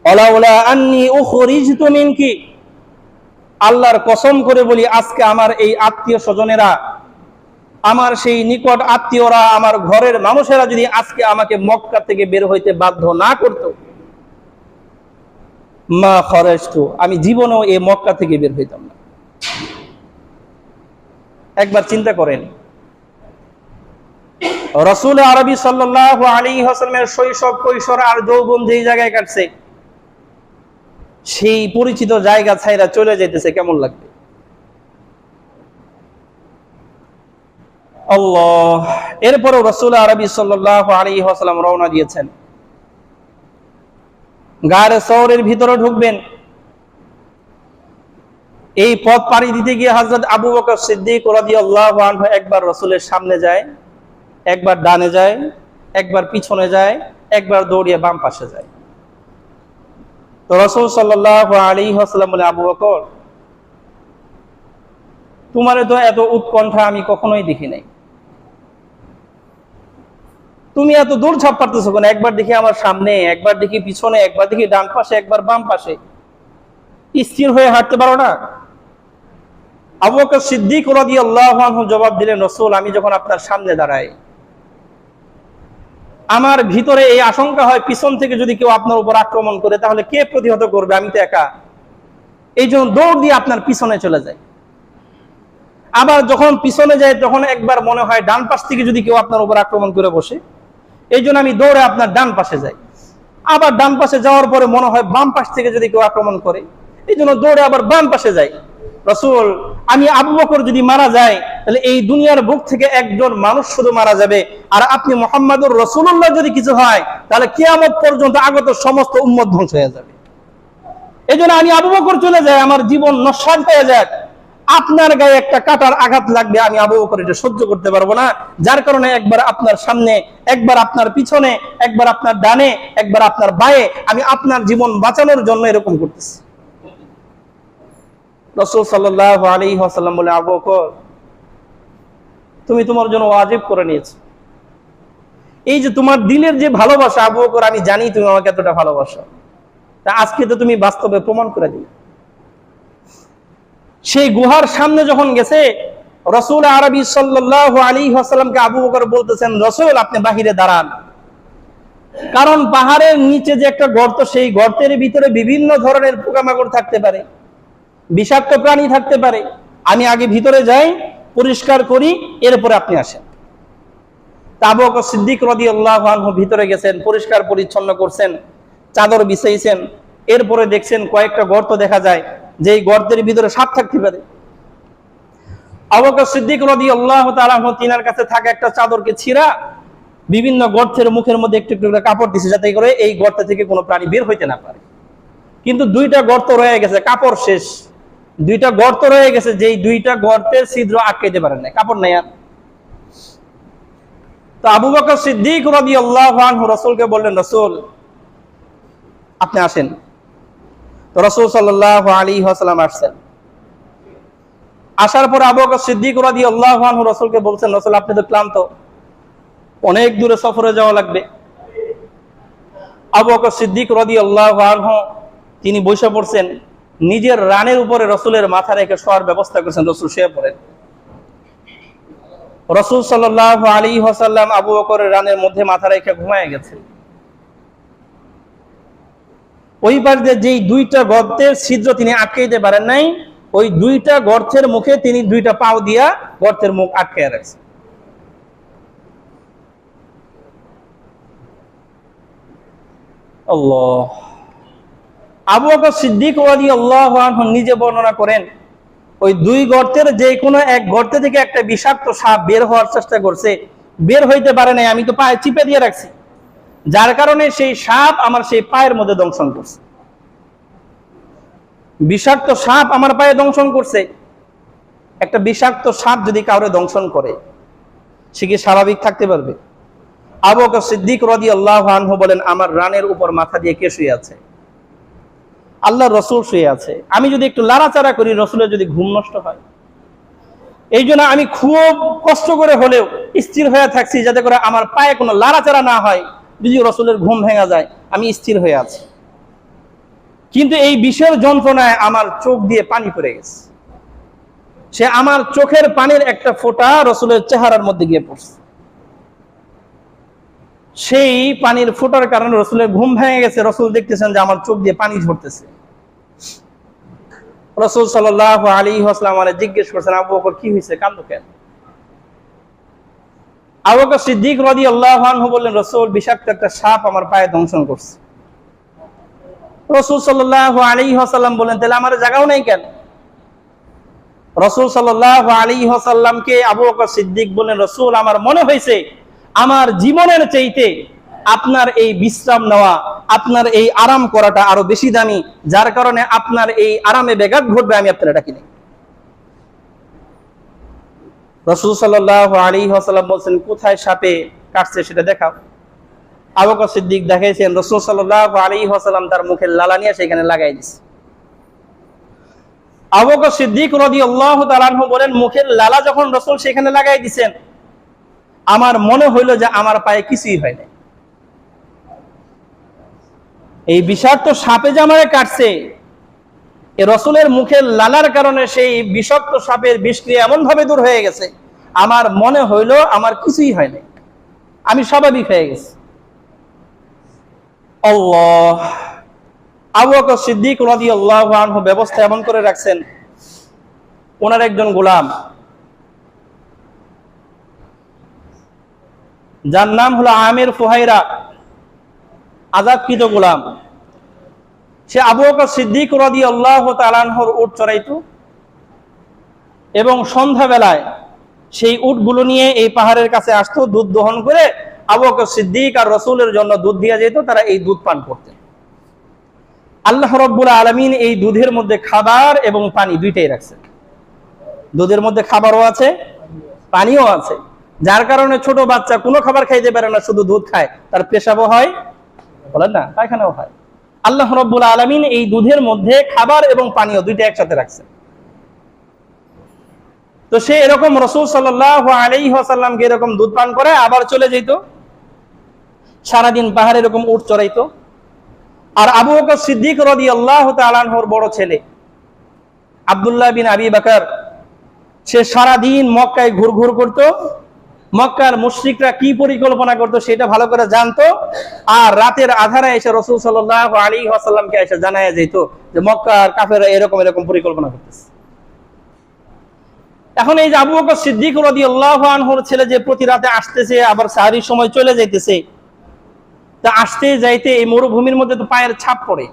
আলাউলা আন্নী উখরিজতু মিনকি, আল্লাহর কসম করে বলি, আজকে আমার এই আত্মীয় স্বজনেরা, আমার সেই নিকট আত্মীয়রা, আমার ঘরের মানুষেরা যদি আজকে আমাকে মক্কা থেকে বের হইতে বাধ্য না করত, মা খরাজতু, আমি জীবনেও এই মক্কা থেকে বের হইতাম না। একবার চিন্তা করেন, রাসূল আরবি সাল্লাল্লাহু আলাইহি ওয়াসাল্লামের শৈশব, কৈশোর আর যৌবন যেই জায়গায় কাটছে, সেই পরিচিত জায়গা ছাইরা চলে যাইতেছে, কেমন লাগবে? আল্লাহ। এরপরও রাসূল আরবি সাল্লাল্লাহু আলাইহি ওয়াসাল্লাম রওনা দিয়েছেন, গারে সওরের ভিতরে ঢুকবেন। এই পথ পাড়ি দিতে গিয়ে হযরত আবু বকর সিদ্দিক রাদিয়াল্লাহু আনহু একবার রাসূলের সামনে যায়, একবার ডানে যায়, একবার পিছনে যায়, একবার দৌড়িয়ে বাম পাশে যায়। তো রাসূল সাল্লাল্লাহু আলাইহি ওয়াসাল্লাম বলে, আবু বকর, তোমারে তো এত উৎকণ্ঠা আমি কখনোই দেখি নাই, তুমি এত দূর ঝাঁপ পারতেছো কেন? একবার দেখি আমার সামনে, একবার দেখি পিছনে, একবার দেখি ডান পাশে, একবার বাম পাশে, স্থির হয়ে হাঁটতে পারো না? আবু বকর সিদ্দিক রাদিয়াল্লাহু আনহু জবাব দিলেন, রাসূল, আমি যখন আপনার সামনে দাঁড়াই, আমার ভিতরে এই আশঙ্কা হয়, পিছন থেকে যদি কেউ আপনার উপর আক্রমণ করে তাহলে কে প্রতিহত করবে? আমি তো একা, এই জন্য দৌড় দিয়ে আপনার পিছনে চলে যায়। আবার যখন পিছনে যায় তখন একবার মনে হয় ডান পাশ থেকে যদি কেউ আপনার উপর আক্রমণ করে বসে, এই জন্য আমি দৌড়ে আপনার ডান পাশে যাই। আবার ডান পাশে যাওয়ার পরে মনে হয় বাম পাশ থেকে যদি কেউ আক্রমণ করে, এই জন্য দৌড়ে আবার বাম পাশে যাই। রাসূল, আমি আবু বকর যদি মারা যায় তাহলে এই দুনিয়ার বুক থেকে একজন মানুষ শুধু মারা যাবে, আর আপনি মুহাম্মাদুর রাসূলুল্লাহ যদি কিছু হয় তাহলে কিয়ামত পর্যন্ত আগত সমস্ত উম্মত ধ্বংস হয়ে যাবে। এই জন্য আমি আবু বকর চলে যাই, আমার জীবন নস্বাত হয়ে যায়, আপনার গায়ে একটা কাঁটার আঘাত লাগবে, আমি আবু বকর এটা সহ্য করতে পারবো না। যার কারণে একবার আপনার সামনে, একবার আপনার পিছনে, একবার আপনার ডানে, একবার আপনার বায়ে, আমি আপনার জীবন বাঁচানোর জন্য এরকম করতেছি। রাসূল সাল্লাল্লাহু আলাইহি ওয়াসাল্লাম বলে, আবু বকর, তুমি তোমার জন্য ওয়াজিব করে নিয়েছো। এই যে তোমার দিলের যে ভালোবাসা, আবু বকর, আমি জানি তুমি আমাকে এতটা ভালোবাসো, তা আজকে তো তুমি বাস্তবে প্রমাণ করে দিলে। সেই গুহার সামনে যখন গেছে, রাসূল আরবি সাল্লাল্লাহু আলাইহি ওয়াসাল্লামকে আবু বকর বলতেছেন, রাসূল, আপনি বাহিরে দাঁড়ান, কারণ পাহাড়ের নিচে যে একটা গর্ত, সেই গর্তের ভিতরে বিভিন্ন ধরনের পোকামাকড় থাকতে পারে, বিষাক্ত প্রাণী থাকতে পারে, আমি আগে ভিতরে যাই, পরিষ্কার করি, এরপরে আপনি আসেন। আবু বকর সিদ্দিক রাদিয়াল্লাহু আনহু ভিতরে গেছেন, পরিষ্কার পরিচ্ছন্ন করছেন, চাদর বিছাইছেন, এরপরে দেখছেন কয়েকটা গর্ত দেখা যায়, যেই গর্তের ভিতরে সাপ থাকতে পারে। আবু বকর সিদ্দিক রাদিয়াল্লাহু তাআলা আনহু তিনার কাছে থাকা একটা চাদরকে ছিঁড়া বিভিন্ন গর্তের মুখের মধ্যে একটু একটু করে কাপড় দিছে, যাতে করে এই গর্ত থেকে কোনো প্রাণী বের হইতে না পারে। কিন্তু দুইটা গর্ত রয়ে গেছে, কাপড় শেষ, দুইটা গর্ত রয়ে গেছে, যেই দুইটা গর্তের ছিদ্র আটকাইতে পারেন না, কাপড় নাই আর। তো আবু বকর সিদ্দিক রাদিয়াল্লাহু আনহু রাসূলকে বললেন, রাসূল, আপনি আসেন। তো রাসূল সাল্লাল্লাহু আলাইহি ওয়াসাল্লাম আসছেন। আসার পর আবু বকর সিদ্দিক রাদিয়াল্লাহু আনহু রাসূলকে বলছেন, রাসূল, আপনি তো ক্লান্ত, অনেক দূরে সফরে যাওয়া লাগবে। আবু বকর সিদ্দিক রাদিয়াল্লাহু আনহু তিনি বসে পড়ছেন, নিজের রানের উপরে রাসূলের মাথা রেখে শোয়ার ব্যবস্থা করেছেন, রাসূল শুয়ে পড়েন। রাসূল সাল্লাল্লাহু আলাইহি ওয়াসাল্লাম আবু বকরের রানের মধ্যে মাথা রেখে ঘুমায় গেছেন। ওই পার দিয়ে যেই দুইটা গর্তের ছিদ্র তিনি আটকাইতে পারেন নাই, ওই দুইটা গর্তের মুখে তিনি দুইটা পাও দিয়া গর্তের মুখ আটকে রাখছেন। আল্লাহ। আবু বকর সিদ্দিক রাদিয়াল্লাহু আনহু নিজে বর্ণনা করেন, ওই দুই গর্তের যে কোনো এক গর্তে থেকে একটা বিষাক্ত সাপ বের হওয়ার চেষ্টা করছে, বের হইতে পারে নাই, আমি তো পায়ে চিপে দিয়ে রাখছি, যার কারণে সেই সাপ আমার সেই পায়ের মধ্যে দংশন করছে। বিষাক্ত সাপ আমার পায়ে দংশন করছে। একটা বিষাক্ত সাপ যদি কাউরে দংশন করে, সে কি স্বাভাবিক থাকতে পারবে? আবু বকর সিদ্দিক রাদিয়াল্লাহু আনহু বলেন, আমার রানের উপর মাথা দিয়ে কে শুয়ে আছে? আল্লাহর রাসূল শুয়ে আছে। আমি যদি একটু লাড়াচাড়া করি, রাসূলের যদি ঘুম নষ্ট হয়। এই জন্য আমি খুব কষ্ট করে হলেও স্থির হয়ে থাকছি, যাতে করে আমার পায়ে কোনো লাড়াচাড়া না হয়। যদি রাসূলের ঘুম ভেঙে যায়, আমি স্থির হয়ে আছি। কিন্তু এই বিষের যন্ত্রণায় আমার চোখ দিয়ে পানি পড়ে গেছে। সে আমার চোখের পানির একটা ফোঁটা রাসূলের চেহারার মধ্যে গিয়ে পড়ছে। সেই পানির ফোঁটার কারণে রাসূলের ঘুম ভেঙে গেছে। রাসূল দেখতেছেন যে আমার চোখ দিয়ে পানি ঝরতেছে। রাসূল সাল্লাল্লাহু আলাইহি ওয়াসাল্লাম জিজ্ঞেস করছেন, আবু বকর কি হয়েছে, কাঁদো কেন? আবু বকর সিদ্দিক রাদিয়াল্লাহু আনহু বললেন, রাসূল, বিষাক্ত একটা সাপ আমার পায়ে দংশন করছে। রাসূল সাল্লাল্লাহু আলাইহি ওয়াসাল্লাম বলেন, তাহলে আমার জায়গাও নাই কেন? রাসূল সাল্লাল্লাহু আলাইহি ওয়াসাল্লামকে আবু বকর সিদ্দিক বলেন, রাসূল, আমার মনে হয়েছে আমার জীবনের চাইতে আপনার এই বিশ্রাম নেওয়া, আপনার এই আরাম করাটা আরো বেশি দামি, যার কারণে আপনার এই আরামে ব্যাঘাত ঘটবে, আমি আপনার ডাকি নাই। রাসূল সাল্লাল্লাহু আলাইহি ওয়াসাল্লাম বলছেন, কোথায় সাপে কাটছে সেটা দেখাও। আবু বকর সিদ্দিক দেখাইছেন, রাসূল সাল্লাল্লাহু আলাইহি ওয়াসাল্লাম তার মুখের লালা নিয়ে সেখানে লাগাই দিয়েছে। আবু বকর সিদ্দিক রাদিয়াল্লাহু তাআলা আনহু বলেন, মুখের লালা যখন রাসূল সেখানে লাগাই দিয়েছেন, আমার মনে হইল যে আমার পায়ে কিছুই হয় না। এই বিষাক্ত সাপে যে আমারে কাটছে, এই রাসূলের মুখের লালার কারণে সেই বিষাক্ত সাপের বিষক্রিয়া এমন ভাবে দূর হয়ে গেছে, আমার মনে হইল আমার কিছুই হয় না, আমি স্বাভাবিক হয়ে গেছি। আল্লাহ! আবু বকর সিদ্দিক রাদিয়াল্লাহু আনহু ব্যবস্থা এমন করে রাখছেন, ওনার একজন গোলাম, যার নাম হলো আমির ফুহাইরা, আজাদকৃত গোলাম, সে আবু বকর সিদ্দিক রাদিয়াল্লাহু তাআলা আনহুর উট চড়াইতো এবং সন্ধ্যাবেলায় সেই উটগুলো নিয়ে এই পাহাড়ের কাছে আসতো, দুধ দহন করে আবু বকর সিদ্দিক আর রাসূলের জন্য দুধ দিয়ে যেত, তারা এই দুধ পান করতেন। আল্লাহ রাব্বুল আলামিন এই দুধের মধ্যে খাবার এবং পানি দুইটাই রাখছেন। দুধের মধ্যে খাবারও আছে, পানিও আছে, যার কারণে ছোট বাচ্চা কোনো খাবার খাইতে পারে না, শুধু দুধ খায়, তার পেশাবও হয়, বলেন না, পায়খানাও হয়। আল্লাহ রাব্বুল আলামিন এই দুধের মধ্যে খাবার এবং পানীয় দুইটা একসাথে রাখছেন। তো সে এরকম রাসূল সাল্লাল্লাহু আলাইহি ওয়াসাল্লামকে এরকম দুধ পান করে আবার চলে যেত, সারাদিন পাহাড়ে এরকম উট চড়াইতো। আর আবু বকর সিদ্দিক রাদিয়াল্লাহু তাআলা আনহুর বড় ছেলে আব্দুল্লাহ বিন আবি বকর, সে সারাদিন মক্কায় ঘুরঘুর করত, মক্কার মুশরিকরা কি পরিকল্পনা করতো সেটা ভালো করে জানতো, আর রাতের আধারে এসে রাসূল সাল্লাল্লাহু আলাইহি ওয়াসাল্লামকে এসে জানায়া যেত যে মক্কার কাফেররা এরকম এরকম পরিকল্পনা করতেছে। এখন এই যে আবু বকর সিদ্দিক রাদিয়াল্লাহু আনহুর ছেলে যে প্রতি রাতে আসতেছে, আবার সাহরির সময় চলে যাইতেছে, তা আসতে যাইতে এই মরুভূমির মধ্যে তো পায়ের ছাপ পড়ে।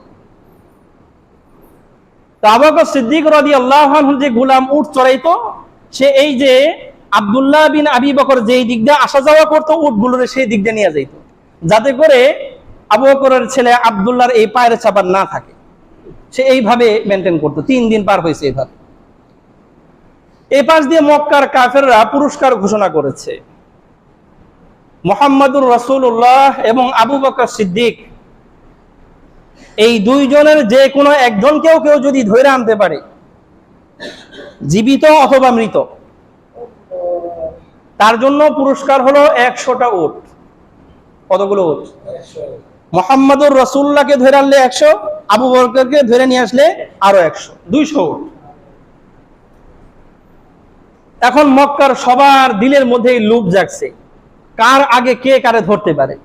তো আবু বকর সিদ্দিক রাদিয়াল্লাহু আনহু যে গোলাম উট চড়াইতো, সে এই যে আব্দুল্লাহ বিন আবি বকর যেই দিক দিয়ে আসা যাওয়া করতো, উটগুলোরে সেই দিক দিয়ে নিয়ে যাইতো, যাতে করে আবু বকরের ছেলে আব্দুল্লাহর এই পায়ের ছাপ না থাকে। সে এইভাবে মেনটেন করতো। 3 দিন পার হয়েছে এইভাবে। এই পাশ দিয়ে মক্কার কাফেররা পুরস্কার ঘোষণা করেছে, মুহাম্মাদুর রাসূলুল্লাহ এবং আবু বকর সিদ্দিক, এই দুইজনের যে কোনো একজনকেও কেউ যদি ধরে আনতে পারে, জীবিত অথবা মৃত, তার জন্য পুরস্কার হলো 100টা উট। কতগুলো উট? মুহাম্মাদুর রাসূলুল্লাহকে ধরে আনলে 100, আবু বকরকে ধরে নিয়ে আসলে আরো 100, 200 উট। এখন মক্কার সবার দিলের মধ্যে লোভ জাগছে, কার আগে কে কারে ধরতে পারে।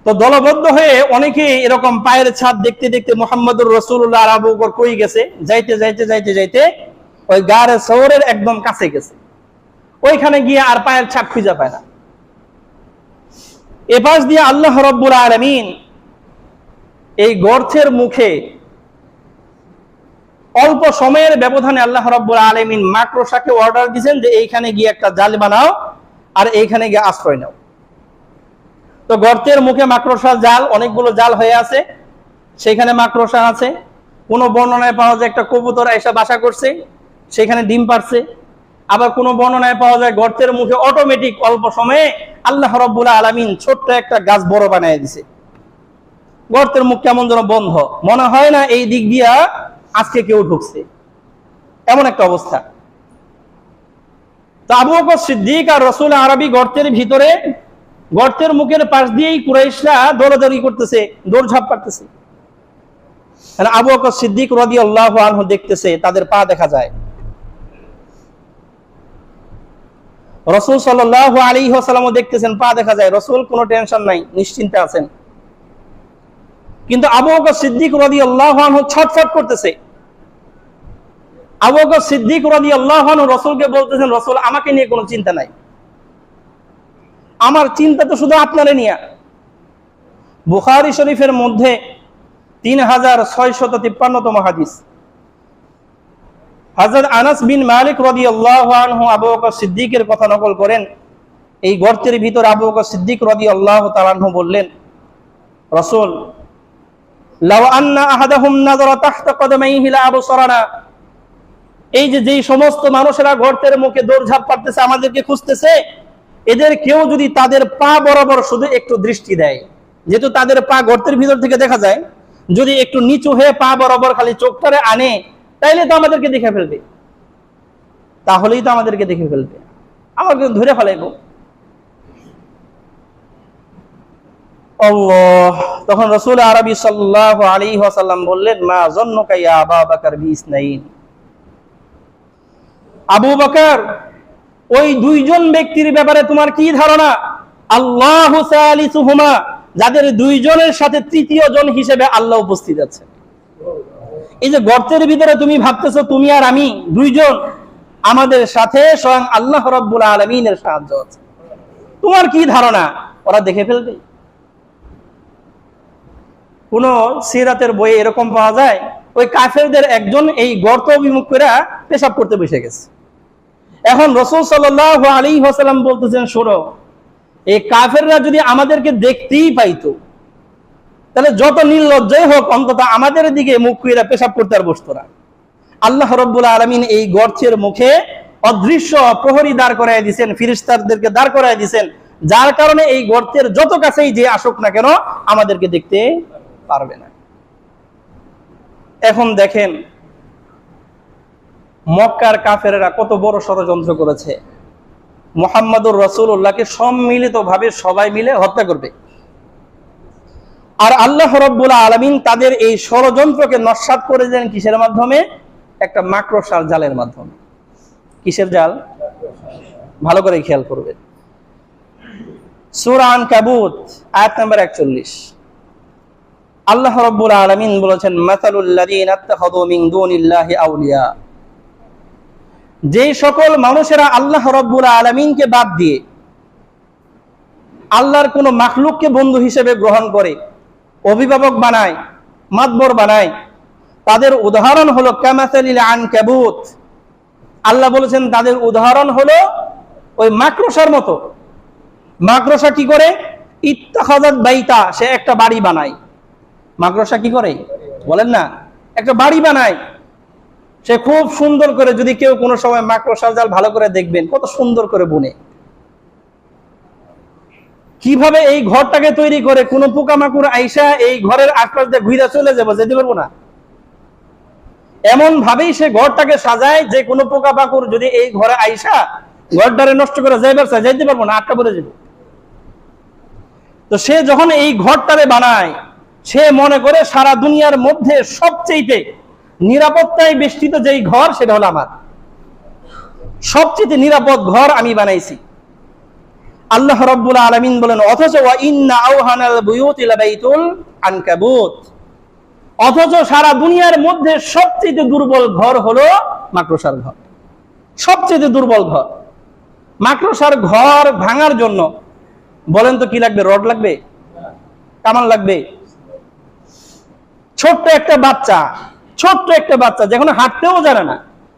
তো দলবদ্ধ হয়ে অনেকেই এরকম পায়ের ছাপ দেখতে দেখতে মুহাম্মাদুর রাসূলুল্লাহ আর আবু বকর কই গেছে, যাইতে যাইতে যাইতে যাইতে ওই গারে সওরের একদম কাছে গেছে, ওইখানে গিয়ে আর পায়ের ছাপ খুঁজে পায় না। এপাশ দিয়ে আল্লাহ রাব্বুল আলামিন এই গর্তের মুখে অল্প সময়ের ব্যবধানে আল্লাহ রাব্বুল আলামিন মাকড়সাকে অর্ডার দিয়েছেন যে এইখানে গিয়ে একটা জাল বানাও আর এইখানে গিয়ে আশ্রয় নাও। তো গর্তের মুখে মাকড়সা জাল, অনেকগুলো জাল হয়ে আছে, সেখানে মাকড়সা আছে। কোনো বর্ণনায় পাওয়া যায় একটা কবুতর এসে বাসা করছে, সেখানে ডিম পারছে। আবার কোনো বর্ণনায় পাওয়া যায় গর্তের মুখে অটোমেটিক অল্প সময়ে আল্লাহ রাব্বুল আলামিন ছোট্ট একটা গাছ বড় বানিয়ে দিছে। গর্তের মুখ কেমন যেন বন্ধ, মনে হয় না এই দিক দিয়া আজকে কেউ ঢুকছে, এমন একটা অবস্থা। তো আবু বকর সিদ্দিক আর রাসূল আরবি গর্তের ভিতরে, গর্তের মুখের পাশ দিয়েই কুরাইশরা দৌড়াদৌড়ি করতেছে, দৌড়ঝাঁপ করতেছে। আবু বকর সিদ্দিক রাদিয়াল্লাহু আনহু দেখতেছে তাদের পা দেখা যায়। রাসূল সাল্লাল্লাহু আলাইহি ওয়াসাল্লামও দেখতেছেন পা দেখা যায়। রাসূল কোনো টেনশন নাই, নিশ্চিন্তে আছেন। কিন্তু আবু বকর সিদ্দিক রাদিয়াল্লাহু আনহু ছটফট করতেছে। আবু বকর সিদ্দিক রাদিয়াল্লাহু আনহু রাসূলকে বলতেছেন, রাসূল আমাকে নিয়ে কোনো চিন্তা নাই, আমার চিন্তা তো শুধু আপনারে নিয়ে। বুখারী শরীফের মধ্যে 3653তম হাদিস, হযরত আনাস বিন মালিক রাদিয়াল্লাহু আনহু আবু বকর সিদ্দিকের কথা নকল করেন। এই গর্তের ভিতর আবু বকর সিদ্দিক রাদিয়াল্লাহু তাআলা আনহু বললেন, রাসূল লাউ আন্না আহাদাহুম নাযারা তাহতা কদমাইহি লা আবসারানা, এই যে যেই সমস্ত মানুষেরা গর্তের মুখে দৌড়ঝাঁপ করতেছে, আমাদেরকে খুঁজতেছে, এদের কেউ যদি তাদের পা বরাবর শুধু একটু দৃষ্টি দেয়, যেহেতু তাদের পা গর্তের ভিতর থেকে দেখা যায়, যদি একটু নিচু হয়ে পা বরাবর খালি চোখটারে আনে, তাইলে তো আমাদেরকে দেখে ফেলবে, তাহলেই তো আমাদেরকে দেখে ফেলবে, আমাকে ধরে ফেলাইব। আল্লাহ, তখন রাসূল আরবি সাল্লাল্লাহু আলাইহি ওয়াসাল্লাম বললেন, মা যন্নুকা ইয়া আবু বকর বিইসনাইন, আবু বকর ওই দুইজন ব্যক্তির ব্যাপারে তোমার কি ধারণা? আল্লাহু সালিসুহুমা, যাদের দুইজনের সাথে তৃতীয় জন হিসেবে আল্লাহ উপস্থিত আছে। এই যে গর্তের ভিতরে তুমি ভাবতেছো তুমি আর আমি দুইজন, আমাদের সাথে স্বয়ং আল্লাহ রাব্বুল আলামিনের সাহায্য আছে। তোমার কি ধারণা ওরা দেখে ফেলবে? কোন সিরাতের বইয়ে এরকম পাওয়া যায়, ওই কাফেরদের একজন এই গর্ত অভিমুখ করে পেশাব করতে বসে গেছে। এখন রাসূল সাল্লাল্লাহু আলাইহি ওয়াসাল্লাম বলতেছেন, শোনো, এই কাফেররা যদি আমাদেরকে দেখতেই পাইতো, তাহলে যত নির্লজ্জই হোক অন্তত আমাদের দিকে মুখ করে পেশাব করতে আর বসতো না। আল্লাহ রাব্বুল আলামিন এই গর্তের মুখে অদৃশ্য প্রহরী দাঁড় করায় দিয়েছেন, ফেরেশতাদেরকে দাঁড় করায় দিয়েছেন, যার কারণে এই গর্তের যত কাছেই যে আসুক না কেন আমাদেরকে দেখতে পারবে না। এখন দেখেন মক্কার কাফেরেরা কত বড় ষড়যন্ত্র করেছে, মুহাম্মদুর রাসূলুল্লাহকে সম্মিলিতভাবে সবাই মিলে হত্যা করবে। আর আল্লাহ রাব্বুল আলামিন তাদের এই ষড়যন্ত্রকে নস্যাৎ করে দেন কিসের মাধ্যমে? একটা মাকড়সার জালের মাধ্যমে। কিসের জাল? ভালো করে খেয়াল করবেন। সূরা আনকাবুত আয়াত নাম্বার 41, আল্লাহ রাব্বুল আলামিন বলেছেন, মাসালুল লাযীনা ইত্তাখাযু মিন দুনিল্লাহি আউলিয়া, যে সকল মানুষেরা আল্লাহ রাব্বুল আলামিনকে বাদ দিয়ে আল্লাহর কোন মাখলুককে বন্ধু হিসেবে গ্রহণ করে, অভিভাবক বানায়, মাতবর বানায়, তাদের উদাহরণ হলো কামাসালিল আনকাবুত। আল্লাহ বলেছেন তাদের উদাহরণ হলো ওই মাকড়সার মতো। মাকড়সা কি করে? ইত্তাখাযাত বাইতা, সে একটা বাড়ি বানায়। মাকড়সা কি করে বলেন না? একটা বাড়ি বানায়। সে খুব সুন্দর করে, যদি কেউ কোনো সময় মাকড়সার জাল ভালো করে দেখবেন, কত সুন্দর করে বুনে। কিভাবে এই ঘরটাকে তৈরি করে, কোন পোকামাকড় আইসা এই ঘরের আশপাশ দিয়ে ঘুরে চলে যাবো, যেতে পারবো না, এমন ভাবেই সে ঘরটাকে সাজায় যে কোনো পোকামাকড় যদি এই ঘরে আইসা ঘরটারে নষ্ট করে যাইতে পারবো না, আটকা পড়ে যাবো। তো সে যখন এই ঘরটারে বানায়, সে মনে করে সারা দুনিয়ার মধ্যে সবচেয়ে নিরাপত্তায় বেষ্টিত যেই ঘর, সেটা হলো আমার, সবচেয়ে নিরাপদ ঘর আমি বানাইছি। আল্লাহ রাব্বুল আলামিন বলেন, অথচ ওয়া ইন্না আওহানাল বুয়ুতি লাবাইতুল আনকাবুত, অথচ সারা দুনিয়ার মধ্যে সবচেয়ে দুর্বল ঘর হলো মাকড়সার ঘর। সবচেয়ে দুর্বল ঘর মাকড়সার ঘর ভাঙার জন্য বলেন তো কি লাগবে? রড লাগবে? কামান লাগবে? ছোট্ট একটা বাচ্চা যখন হাঁটতেও জানে না,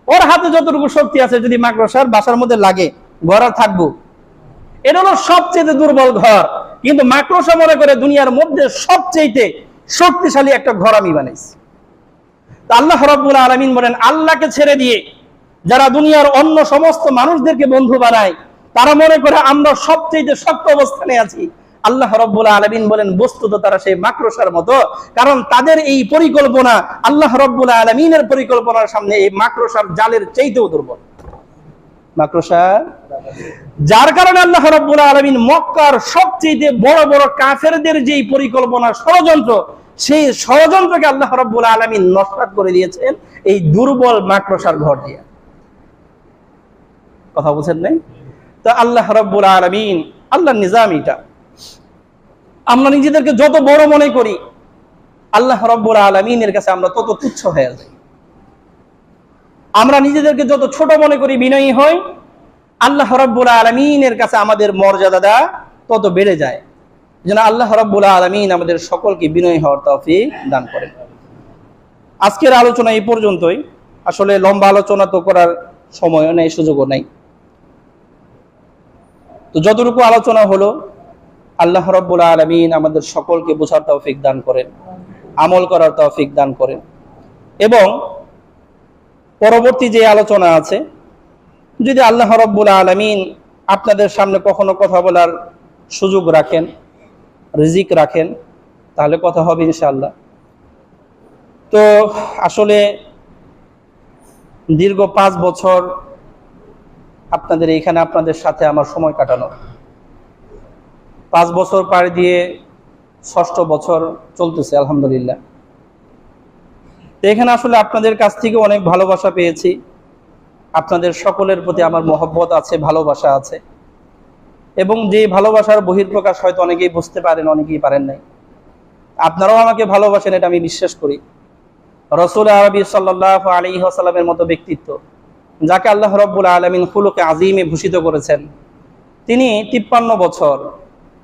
ওর হাতে যতটুকু শক্তি আছে যদি মাকড়সার বাসার মধ্যে লাগে, ঘর আর থাকবো? এটা হলো সবচেয়ে দুর্বল ঘর, কিন্তু মাকড়সা মনে করে দুনিয়ার মধ্যে সবচেয়ে শক্তিশালী একটা ঘর আমি বানাইছি। আল্লাহ রাব্বুল আলামিন বলেন, আল্লাহকে ছেড়ে দিয়ে যারা দুনিয়ার অন্য সমস্ত মানুষদেরকে বন্ধু বানায়, তারা মনে করে আমরা সবচেয়ে শক্ত অবস্থানে আছি। আল্লাহ রাব্বুল আলামিন বলেন, বস্তুত তারা সেই মাকড়সার মতো, কারণ তাদের এই পরিকল্পনা আল্লাহ রাব্বুল আলামিনের পরিকল্পনার সামনে এই মাকড়সার জালের চাইতেও দুর্বল। মাকড়সা, যার কারণে আল্লাহ রাব্বুল আলামিন মক্কার সবচেয়ে বড় বড় কাফেরদের যেই পরিকল্পনা, ষড়যন্ত্র, সেই ষড়যন্ত্রকে আল্লাহ রাব্বুল আলামিন নস্বাত করে দিয়েছেন এই দুর্বল মাকড়সার ঘর দিয়ে। কথা বুঝেন নাই? তো আল্লাহ রাব্বুল আলামিন, আল্লাহর নিজাম এটা। আমরা নিজেদেরকে যত বড় মনে করি, আল্লাহ রাব্বুল আলামিনের কাছে আমরা তত তুচ্ছ হয়ে যাই। আমরা নিজেদেরকে যত ছোট মনে করি, বিনয়ী হই, আল্লাহ রাব্বুল আলামিনের কাছে আমাদের মর্যাদা তত বেড়ে যায়। যেন আল্লাহ রাব্বুল আলামিন আমাদের সকলকে বিনয়ী হওয়ার তৌফিক দান করেন। আজকের আলোচনা এই পর্যন্তই। আসলে লম্বা আলোচনা তো করার সময়ও নেই, সুযোগও নেই। তো যতটুকু আলোচনা হলো, আল্লাহ রাব্বুল আলামিন আমাদের সকলকে বোঝার তৌফিক দান করেন, আমল করার তৌফিক দান করেন, এবং পরবর্তী যে আলোচনা আছে, যদি আল্লাহ রাব্বুল আলামিন আপনাদের সামনে কখনো কথা বলার সুযোগ রাখেন, রিজিক রাখেন, তাহলে কথা হবে ইনশাআল্লাহ। তো আসলে দীর্ঘ 5 বছর আপনাদের এইখানে আপনাদের সাথে আমার সময় কাটানো, 5 বছর পাড়ি দিয়ে 6ষ্ঠ বছর চলতেছে আলহামদুলিল্লাহ। তো এখানে আসলে আপনাদের কাছ থেকে অনেক ভালোবাসা পেয়েছি। আপনাদের সকলের প্রতি আমার মহব্বত আছে, ভালোবাসা আছে, এবং যে ভালোবাসার বহিঃপ্রকাশ হয়তো অনেকেই বুঝতে পারেন, অনেকেই পারেন নাই। আপনারাও আমাকে ভালোবাসেন, এটা আমি বিশ্বাস করি। রাসূল আরবী সাল্লাল্লাহু আলাইহি ওয়াসাল্লামের মতো ব্যক্তিত্ব, যাকে আল্লাহ রাব্বুল আলামিন খুলুকে আযীমে ভূষিত করেছেন, তিনি 53 বছর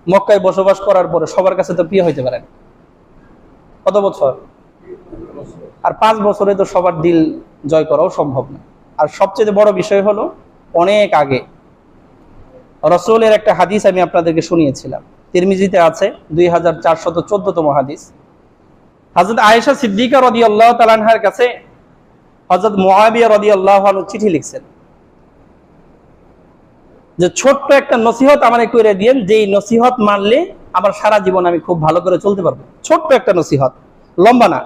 মক্কায় বসবাস করার পরে সবার কাছে তো প্রিয় হইতে পারেন। কত বছর? আর 5 বছরে তো সবার দিল জয় করাও সম্ভব না। আর সবচেয়ে বড় বিষয় হলো, অনেক আগে রাসূলের একটা হাদিস আমি আপনাদেরকে শুনিয়েছিলাম, তিরমিজিতে আছে, 2414তম হাদিস। হযরত আয়েশা সিদ্দিকা রাদিয়াল্লাহু তাআলা আনহার কাছে হযরত মুআবিয়া রাদিয়াল্লাহু আনহু চিঠি লিখছেন যে, ছোট্ট একটা নসিহত আমাকে করে দিয়েন, যেই নসিহত মানলে আমার সারা জীবন আমি খুব ভালো করে চলতে পারবো। ছোট্ট একটা নসিহত, লম্বা না।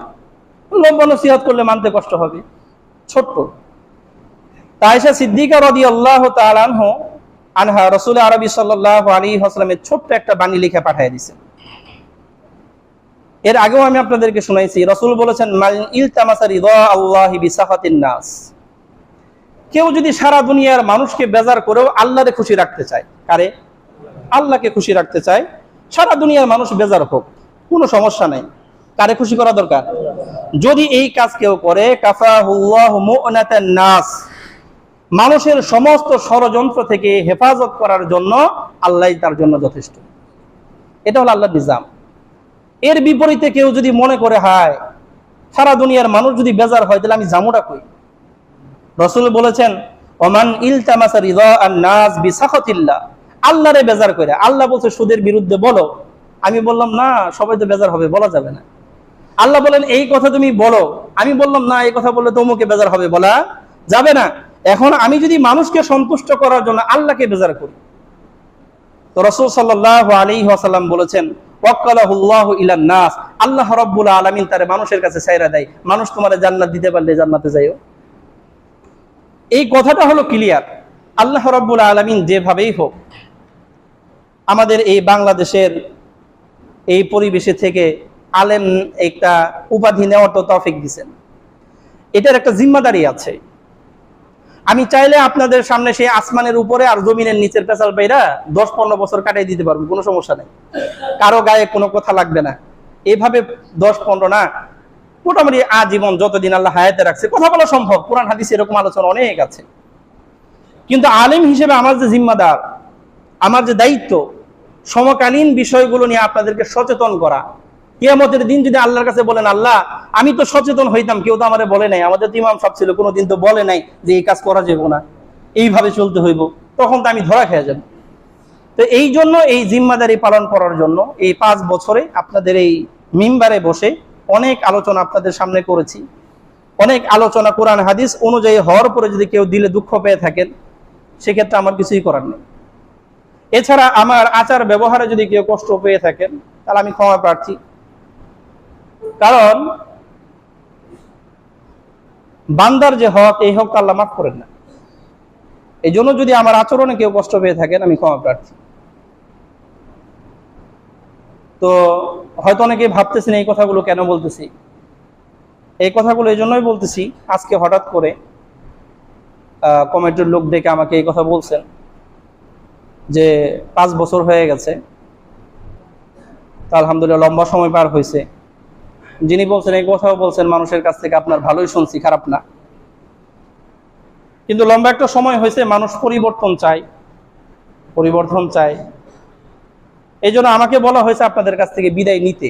লম্বা নসিহত করলে মানতে কষ্ট হবে, ছোট্ট। আয়েশা সিদ্দিকা রাদিয়াল্লাহু তাআলা আনহা রাসূল আরবী সাল্লাল্লাহু আলাইহি ওয়াসাল্লামের ছোট্ট একটা বাণী লিখে পাঠিয়ে দিয়েছেন। এর আগেও আমি আপনাদেরকে শুনাইছি, রাসূল বলেছেন, মান ইলতামাসা রিদা আল্লাহি বিসাখাতিন নাস। কেউ যদি সারা দুনিয়ার মানুষকে বেজার করেও আল্লাহরে খুশি রাখতে চায়, কারে? আল্লাহকে খুশি রাখতে চায়, সারা দুনিয়ার মানুষ বেজার হোক, কোনো সমস্যা নাই, কারে খুশি করা দরকার? যদি এই কাজ কেউ করে, কাফাহুল্লাহু মু'নাতান নাস, মানুষের সমস্ত ষড়যন্ত্র থেকে হেফাজত করার জন্য আল্লাহ তার জন্য যথেষ্ট। এটা হলো আল্লাহর নিজাম। এর বিপরীতে কেউ যদি মনে করে, হায় সারা দুনিয়ার মানুষ যদি বেজার হয়, তাহলে আমি জামুটা কই? রাসূল বলেছেন, ওমান ইলতামাসা রিদা আন-নাস বিসাখাতিল্লাহ, আল্লাহরে বেজার করে। আল্লাহ বলছে সুদের বিরুদ্ধে বলো, আমি বললাম না, সবাই তো বেজার হবে, বলা যাবে না। আল্লাহ বলেন এই কথা তুমি বলো, আমি বললাম না, এই কথা বললে তোমকে বেজার হবে, বলা যাবে না। এখন আমি যদি মানুষকে সন্তুষ্ট করার জন্য আল্লাহকে বেজার করি, তো রাসূল সাল্লাল্লাহু আলাইহি ওয়াসাল্লাম বলেছেন, ওয়াক্কালাহুল্লাহু ইলান নাস, আল্লাহ রাব্বুল আলামিন তারে মানুষের কাছে ছাইরা দেয়, মানুষ তোমারে জান্নাত দিতে পারলে জান্নাতে যাইও। এই কথাটা হলো ক্লিয়ার। আল্লাহ রাব্বুল আলামিন যেভাবেই হোক আমাদের এই বাংলাদেশের এই পরিবেশে থেকে আলেম একটা উপাধি নেওয়ার তো তৌফিক দিয়েছেন, এটার একটা জিম্মাদারি আছে। আমি চাইলে আপনাদের সামনে সেই আসমানের উপরে আর জমিনের নিচের পেছাল পাইরা 10-15 বছর কাটাই দিতে পারবো, কোনো সমস্যা নেই, কারো গায়ে কোনো কথা লাগবে না। এইভাবে 10-15 না, মোটামুটি আজীবন যতদিন আল্লাহ হায়াতে রাখছে কথা বলা সম্ভব। কোরআন হাদিস এরকম আলোচনা অনেক আছে। কিন্তু আলেম হিসেবে আমার যে জিম্মাদার, আমার যে দায়িত্ব, সমকালীন বিষয়গুলো নিয়ে আপনাদেরকে সচেতন করা। কিয়ামতের দিন যদি আল্লাহর কাছে বলেন, আল্লাহ আমি তো সচেতন হইতাম, কেউ তো আমারে বলে নাই, আমাদের তো ইমাম সাহেব ছিল, কোনোদিন তো বলে নাই যে এই কাজ করা যাবে না, এইভাবে চলতে হইব, তখন তো আমি ধরা খেয়ে যাব। তো এই জন্য এই জিম্মাদারি পালন করার জন্য এই 5 বছরে আপনাদের এই মিম্বারে বসে অনেক আলোচনা আপনাদের সামনে করেছি। অনেক আলোচনা কোরআন হাদিস অনুযায়ী হওয়ার পরে যদি কেউ দিলে দুঃখ পেয়ে থাকেন, সেক্ষেত্রে আমার কিছুই করার নেই। এছাড়া আমার আচার ব্যবহারে যদি কেউ কষ্ট পেয়ে থাকেন, তাহলে আমি ক্ষমা প্রার্থী। কারণ বান্দার যে হক, এই হক আল্লাহ মাফ করেন না। এই জন্য যদি আমার আচরণে কেউ কষ্ট পেয়ে থাকেন, আমি ক্ষমা প্রার্থী। তো হয়তো অনেকে ভাবতেছেন এই কথাগুলো কেন বলতেছি। এই কথাগুলো এই জন্যই বলতেছি, আজকে হঠাৎ করে কমিটির লোক ডেকে আমাকে এই কথা বলছেন যে 5 বছর হয়ে গেছে, তা আলহামদুলিল্লাহ লম্বা সময় পার হয়েছে। যিনি বলছেন এই কথাও বলছেন মানুষের কাছ থেকে আপনার ভালোই শুনছি, খারাপ না, কিন্তু লম্বা একটা সময় হয়েছে, মানুষ পরিবর্তন চায়, পরিবর্তন চায়। এই জন্য আমাকে বলা হয়েছে আপনাদের কাছ থেকে বিদায় নিতে,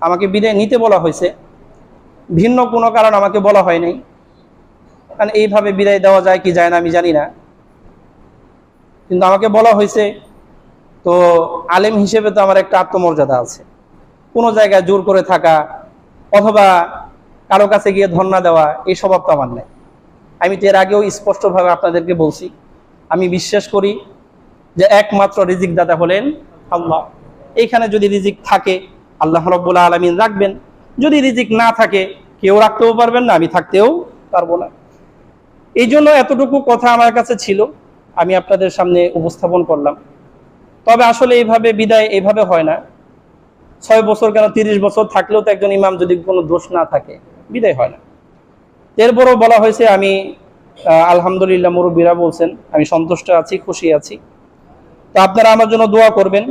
আমাকে বিদায় নিতে বলা হয়েছে। ভিন্ন কোনো কারণ আমাকে বলা হয় নাই, কারণ এইভাবে বিদায় দেওয়া যায় কি যায় না আমি জানি না, কিন্তু আমাকে বলা হয়েছে। তো আলেম হিসেবে তো আমার একটা আত্মমর্যাদা আছে। কোনো জায়গায় জোর করে থাকা অথবা কারো কাছে গিয়ে ধর্ণা দেওয়া, এই স্বভাব তো আমার নেই। আমি তো এর আগেও স্পষ্টভাবে আপনাদেরকে বলছি, আমি বিশ্বাস করি যে একমাত্র রিজিক দাতা হলেন আল্লাহ। এইখানে যদি রিজিক থাকে আল্লাহ রাব্বুল আলামিন রাখবেন, যদি রিজিক না থাকে কেউ রাখতেও পারবেন না, আমি থাকতেও পারবো না। এই জন্য এতটুকু কথা আমার কাছে ছিল, আমি আপনাদের সামনে উপস্থাপন করলাম। তবে আসলে এইভাবে বিদায় এইভাবে হয় না। 6 বছর কেন 30 বছর থাকলেও তো একজন ইমাম যদি কোনো দোষ না থাকে বিদায় হয় না। এরপরও বলা হয়েছে, আমি আলহামদুলিল্লাহ, মুরব্বীরা বলছেন, আমি সন্তুষ্ট আছি, খুশি আছি। তো আপনারা আমার জন্য দোয়া করবেন,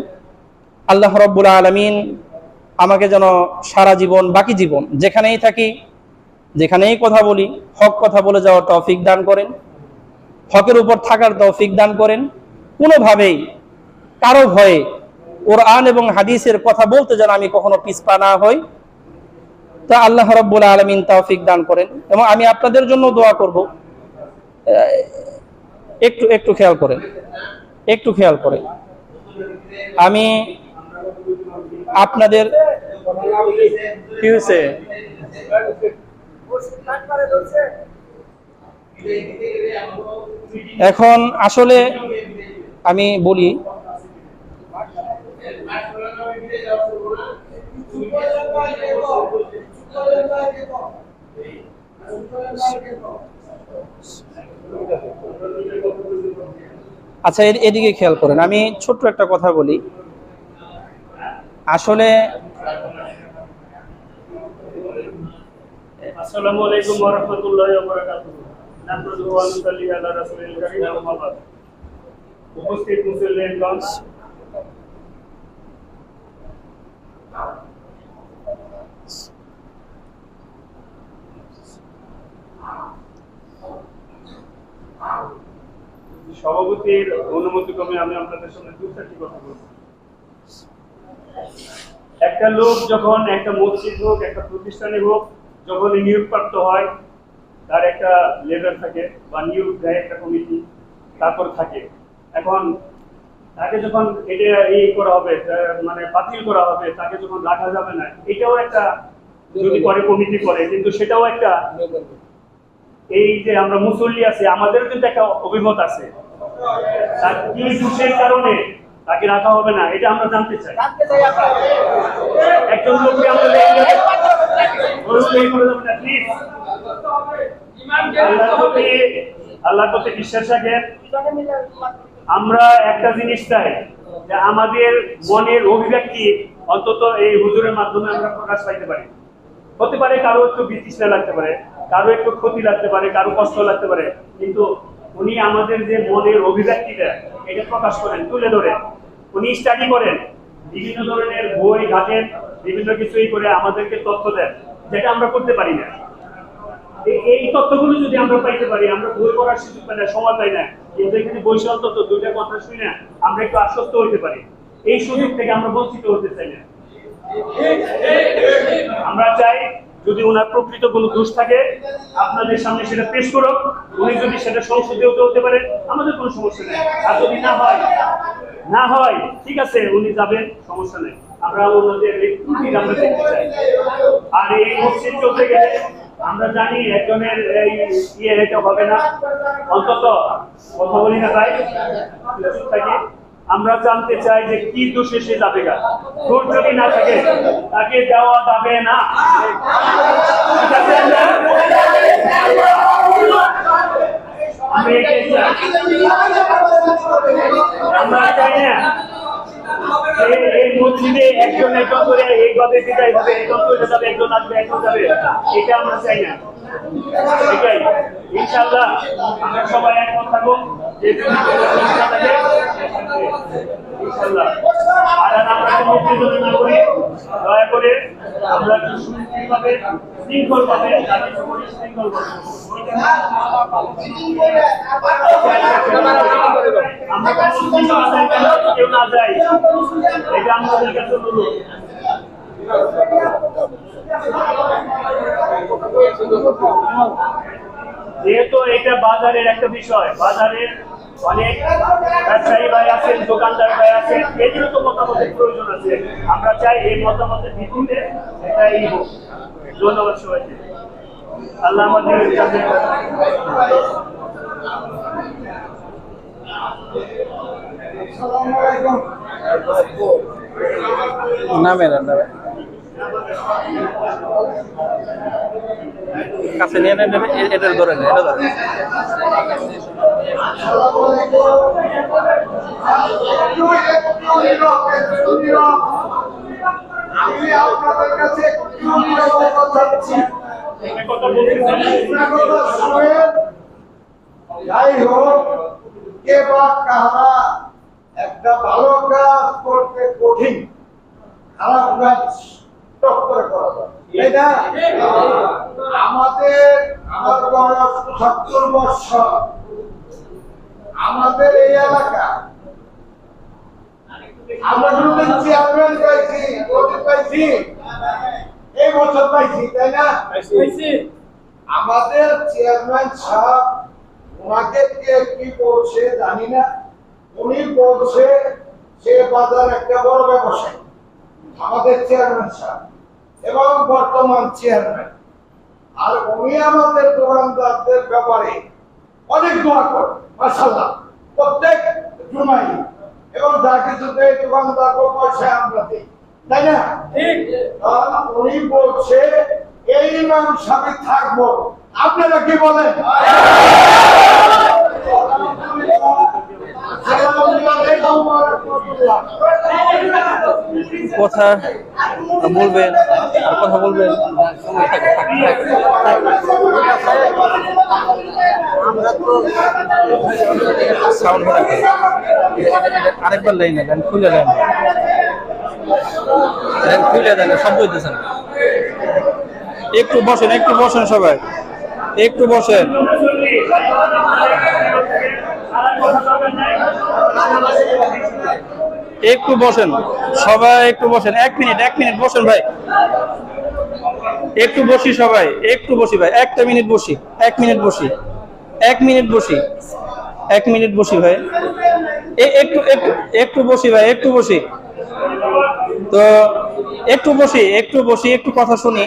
আল্লাহ রাব্বুল আলামিন আমাকে যেন সারা জীবন, বাকি জীবন যেখানেই থাকি, যেখানেই কথা বলি, হক কথা বলে যাওয়ার তৌফিক দান করেন, হকের উপর থাকার তৌফিক দান করেন। কোনোভাবেই কারো ভয়ে কোরআন এবং হাদিসের কথা বলতে যেন আমি কখনো পিছপা না হই। তা আল্লাহ রাব্বুল আলামিন তৌফিক দান করেন। এবং আমি আপনাদের জন্য দোয়া করব, একটু খেয়াল করেন, একটু খেয়াল করেন। আমি আপনাদের কি হয়েছে, এখন আসলে আমি বলি, আচ্ছা এদিকে খেয়াল করেন। আমি ছোট্ট একটা কথা বলি, আসলে আসসালামু আলাইকুম ওয়া রাহমাতুল্লাহি ওয়া বারাকাতুহু। নাহমাদুহু ওয়া নুসাল্লি আলা রাসূলিল কারীম, আম্মা বা'দ। উপস্থিত মুসল্লিগণ, সভাপতির অনুমতিক্রমে আমি আপনাদের সামনে 2-4টি কথা বলবো। একটা লোক যখন একটা মসজিদ হোক, একটা প্রতিষ্ঠানে হোক, যখন নিয়োগপ্রাপ্ত হয়, তার একটা লেভেল থাকে বা নিয়োগ দেয় একটা কমিটি, তারপর থাকে। এখন তাকে যখন এটা করা হবে, মানে বাতিল করা হবে, তাকে যখন রাখা যাবে না, এটাও একটা যদি করে কমিটি করে, কিন্তু সেটাও একটা, এই যে আমরা মুসল্লি আছি, আমাদের কিন্তু একটা অভিমত আছে, তার কি দোষের কারণে তাকে রাখা হবে না, এটা আমরা জানতে চাই। একজন লোককে আমরা আল্লাহর প্রতি বিশ্বাস রাখেন। আমরা একটা জিনিস চাই যে আমাদের মনের অভিব্যক্তি অন্তত এই হুজুরের মাধ্যমে আমরা প্রকাশ পাইতে পারি। হতে পারে কারো একটু বিতৃষ্ণা লাগতে পারে, কারো একটু ক্ষতি লাগতে পারে, কারো কষ্ট লাগতে পারে, কিন্তু উনি আমাদের যে মনের অভিব্যক্তিটা এটা প্রকাশ করেন, তুলে ধরেন। উনি স্টাডি করেন, বিভিন্ন ধরনের বই ঘাটেন, বিভিন্ন কিছুই করে আমাদেরকে তথ্য দেন, যেটা আমরা করতে পারি না। এই তথ্যগুলো যদি আমরা পাইতে পারি, আমরা বই পড়ার সুযোগ পাই না, সময় পাই না, কিন্তু এখানে বসে অন্তত 2টা কথা শুনে আমরা একটু আশ্বস্ত হইতে পারি। এই সুযোগ থেকে আমরা বঞ্চিত হতে চাই না। আমরা চাই যদি ওনার প্রকৃত কোনো দোষ থাকে আপনাদের সামনে সেটা পেশ করুক, উনি যদি সেটা সংসদেও চলতে পারে আমাদের কোনো সমস্যা নেই। আর যদি না হয় ঠিক আছে, উনি যাবেন, সমস্যা নেই। আমরা ওনাদের ত্রুটি আমরা দেখতে চাই। আর এই মসজিদ চলতে গেলে আমরা জানি একজনের এই এটা হবে না, অন্তত কথা বলি না তাই থাকে। আমরা জানতে চাই যে কি দোষে সে যাবে গা, দোষ যদি না থাকে তাকে দেওয়া যাবে না। ঠিক আছে, আমরা চাই না এই মসজিদে একজন করে এইভাবে বিদায় হবে, একজন চলে যাবে, একজন আসবে, একজন যাবে, এটা আমরা চাই না। এটাই ইনশাআল্লাহ আমরা সবাই একমত থাকবো যে ইনশাআল্লাহ। আর আমরা মসজিদ না করি, দয়া করে আমরা সুশৃঙ্খলভাবে শৃঙ্খলভাবে আমরা কেউ না যাই, এটা আমাদের কাছে অনুরোধ। যেহেতু এটা বাজারের একটা বিষয়, বাজারের অনেক ব্যবসায়ী ভাই আছেন, দোকানদার ভাই আছেন, এদেরও তো মতামতের প্রয়োজন আছে। আমরা চাই এই মতামতের ভিত্তিতে এটাই হোক। ধন্যবাদ সবাইকে। আল্লাহ আমাদের নামেন কাছে নিয়ে নেন, এটার ধরে নেন, এটা ধরে আমি আপনাদের কাছে যাই হোক, কে বা কারা একটা ভালো কাজ করতে কঠিন, খারাপ কাজ টক করে করা যায়, তাই না? আমার বয়স ৭০ বছর। আমাদের এই এলাকা আমরা কিন্তু চেয়ারম্যান পাইছি, পাইছি, এই বছর পাইছি, তাই না? আমাদের চেয়ারম্যান সাহেব, ওনাকে কে কি বলছে জানি না, উনি বলছে সে বাজার একটা বড় ব্যবসায়ী, আমাদের চেয়ারম্যান সাহেব এবং বর্তমান চেয়ারম্যান। আর উনি আমাদের দোকানদারদের ব্যাপারে অনেক দোয়া করে, মাশাআল্লাহ, প্রত্যেক জুমাই, এবং যা কিছু দেয় দোকানদারকে পয়সা আমরা দিই, তাই না? উনি বলছে এই ইমাম সাহেব থাকবো, আপনারা কি বলেন? কথা বলবেন আর কথা বলবেন। সাউন্ড আরেকবার লাইন দেন, খুলে দেন, খুলে দেন, শব্দ হইতেছেন। একটু বসেন সবাই, একটু বসেন। একটু বসেন সবাই, একটু বসেন, এক মিনিট বসেন ভাই, একটু বসি সবাই, একটু বসি ভাই, একটা মিনিট বসি, এক মিনিট বসি ভাই, একটু বসি ভাই, একটু বসি তো, একটু বসি, একটু কথা শুনি,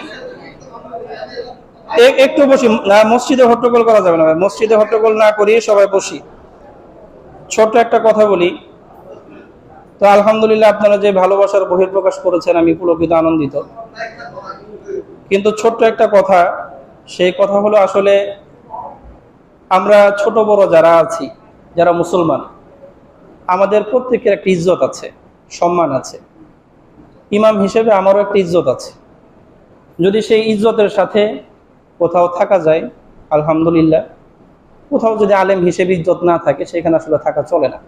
একটু বসি না। মসজিদে হট্টগোল করা যাবে না ভাই, মসজিদে হট্টগোল না করি, সবাই বসি। ছোট্ট একটা কথা বলি তো, আলহামদুলিল্লাহ আপনারা যে ভালোবাসার বহিঃপ্রকাশ করেছেন, আমি পুলকিত, আনন্দিত। কিন্তু ছোট্ট একটা কথা, সেই কথা হলো আসলে আমরা ছোট বড় যারা আছি, যারা মুসলমান, আমাদের প্রত্যেকের একটা ইজ্জত আছে, সম্মান আছে। ইমাম হিসেবে আমারও একটা ইজ্জত আছে। যদি সেই ইজ্জতের সাথে কোথাও থাকা যায় আলহামদুলিল্লাহ, কোথাও যদি আলেম হিসেবে ইজ্জত না থাকে সেখানে আসলে থাকা চলে না।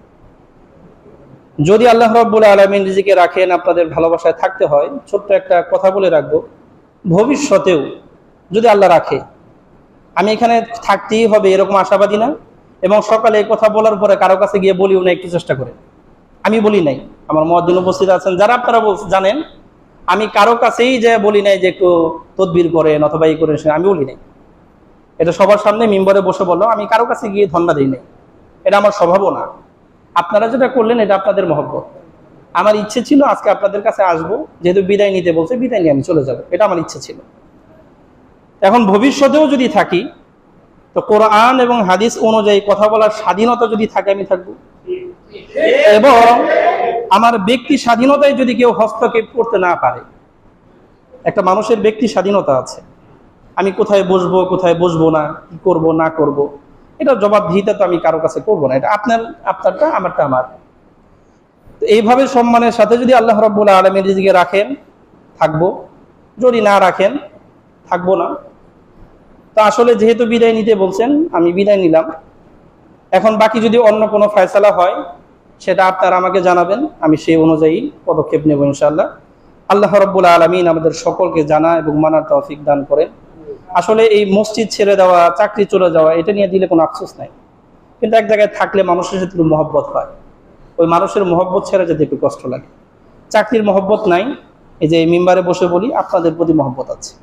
যদি আল্লাহ রাব্বুল আলামিন রিজিকে রাখেন, আপনাদের ভালোবাসায় থাকতে হয়, ছোট্ট একটা কথা বলে রাখবো, ভবিষ্যতেও যদি আল্লাহ রাখে আমি এখানে থাকতেই হবে এরকম আশাবাদী না। এবং সকালে এই কথা বলার পরে কারো কাছে গিয়ে বলিও না একটু চেষ্টা করে, আমি বলি নাই, আমার মুয়াজ্জিন উপস্থিত আছেন যারা, আপনারা জানেন আমি কারো কাছেই যে বলি নাই যে একটু তদবির করেন অথবা এই করেন, আমি বলি নাই। এটা সবার সামনে মিম্বরে বসে বললো, আমি কারো কাছে গিয়ে ধন্না দিই নাই। এটা আমার স্বভাবও না। আপনারা যেটা করলেন এটা আপনাদের মহব্বত। আমার ইচ্ছে ছিল আজকে আপনাদের কাছে আসবো, যেহেতু বিদায় নিতে বলছে, বিদায় নিয়ে আমি চলে যাব, এটা আমার ইচ্ছে ছিল। এখন ভবিষ্যতেও যদি থাকি তো কোরআন এবং হাদিস অনুযায়ী কথা বলার স্বাধীনতা যদি থাকে আমি থাকবো, এবং আমার ব্যক্তি স্বাধীনতায় যদি কেউ হস্তক্ষেপ করতে না পারে। একটা মানুষের ব্যক্তি স্বাধীনতা আছে, আমি কোথায় বসবো না, কি করব না করব, এটা জবাবদিহিতা তো আমি কারো কাছে করবো না। এটা আপনারটা, আমারটা আমার। তো এইভাবে সম্মানের সাথে যদি আল্লাহ রাব্বুল আলামিন রিজিকে রাখেন থাকবো, যদি না রাখেন থাকবো না। তো আসলে যেহেতু বিদায় নিতে বলছেন আমি বিদায় নিলাম। এখন বাকি যদি অন্য কোনো ফয়সালা হয় সেটা আপনারা আমাকে জানাবেন, আমি সেই অনুযায়ী পদক্ষেপ নেব ইনশাআল্লাহ। আল্লাহ রাব্বুল আলামিন আমাদের সকলকে জানা এবং মানার তৌফিক দান করেন। আসলে এই মসজিদ ছেড়ে দেওয়া, চাকরি চলে যাওয়া, এটা নিয়ে দিলে কোনো আফসোস নাই, কিন্তু এক জায়গায় থাকলে মানুষের সাথে একটু মহব্বত হয়। ওই মানুষের মহব্বত ছেড়ে যেতে একটু কষ্ট লাগে। চাকরির মহব্বত নাই, এই যে মিম্বারে বসে বলি আপনাদের প্রতি মহব্বত আছে।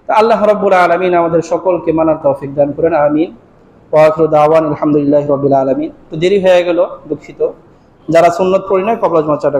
তা আল্লাহ রাব্বুল আলামিন আমাদের সকলকে মানার তৌফিক দান করেন, আমিন। ওয়া আখিরু দাওয়ানা আলহামদুলিল্লাহি রাব্বিল আলামিন। তো দেরি হয়ে গেল, দুঃখিত। যারা সুন্নত পড়ি না কবর জমা চাটা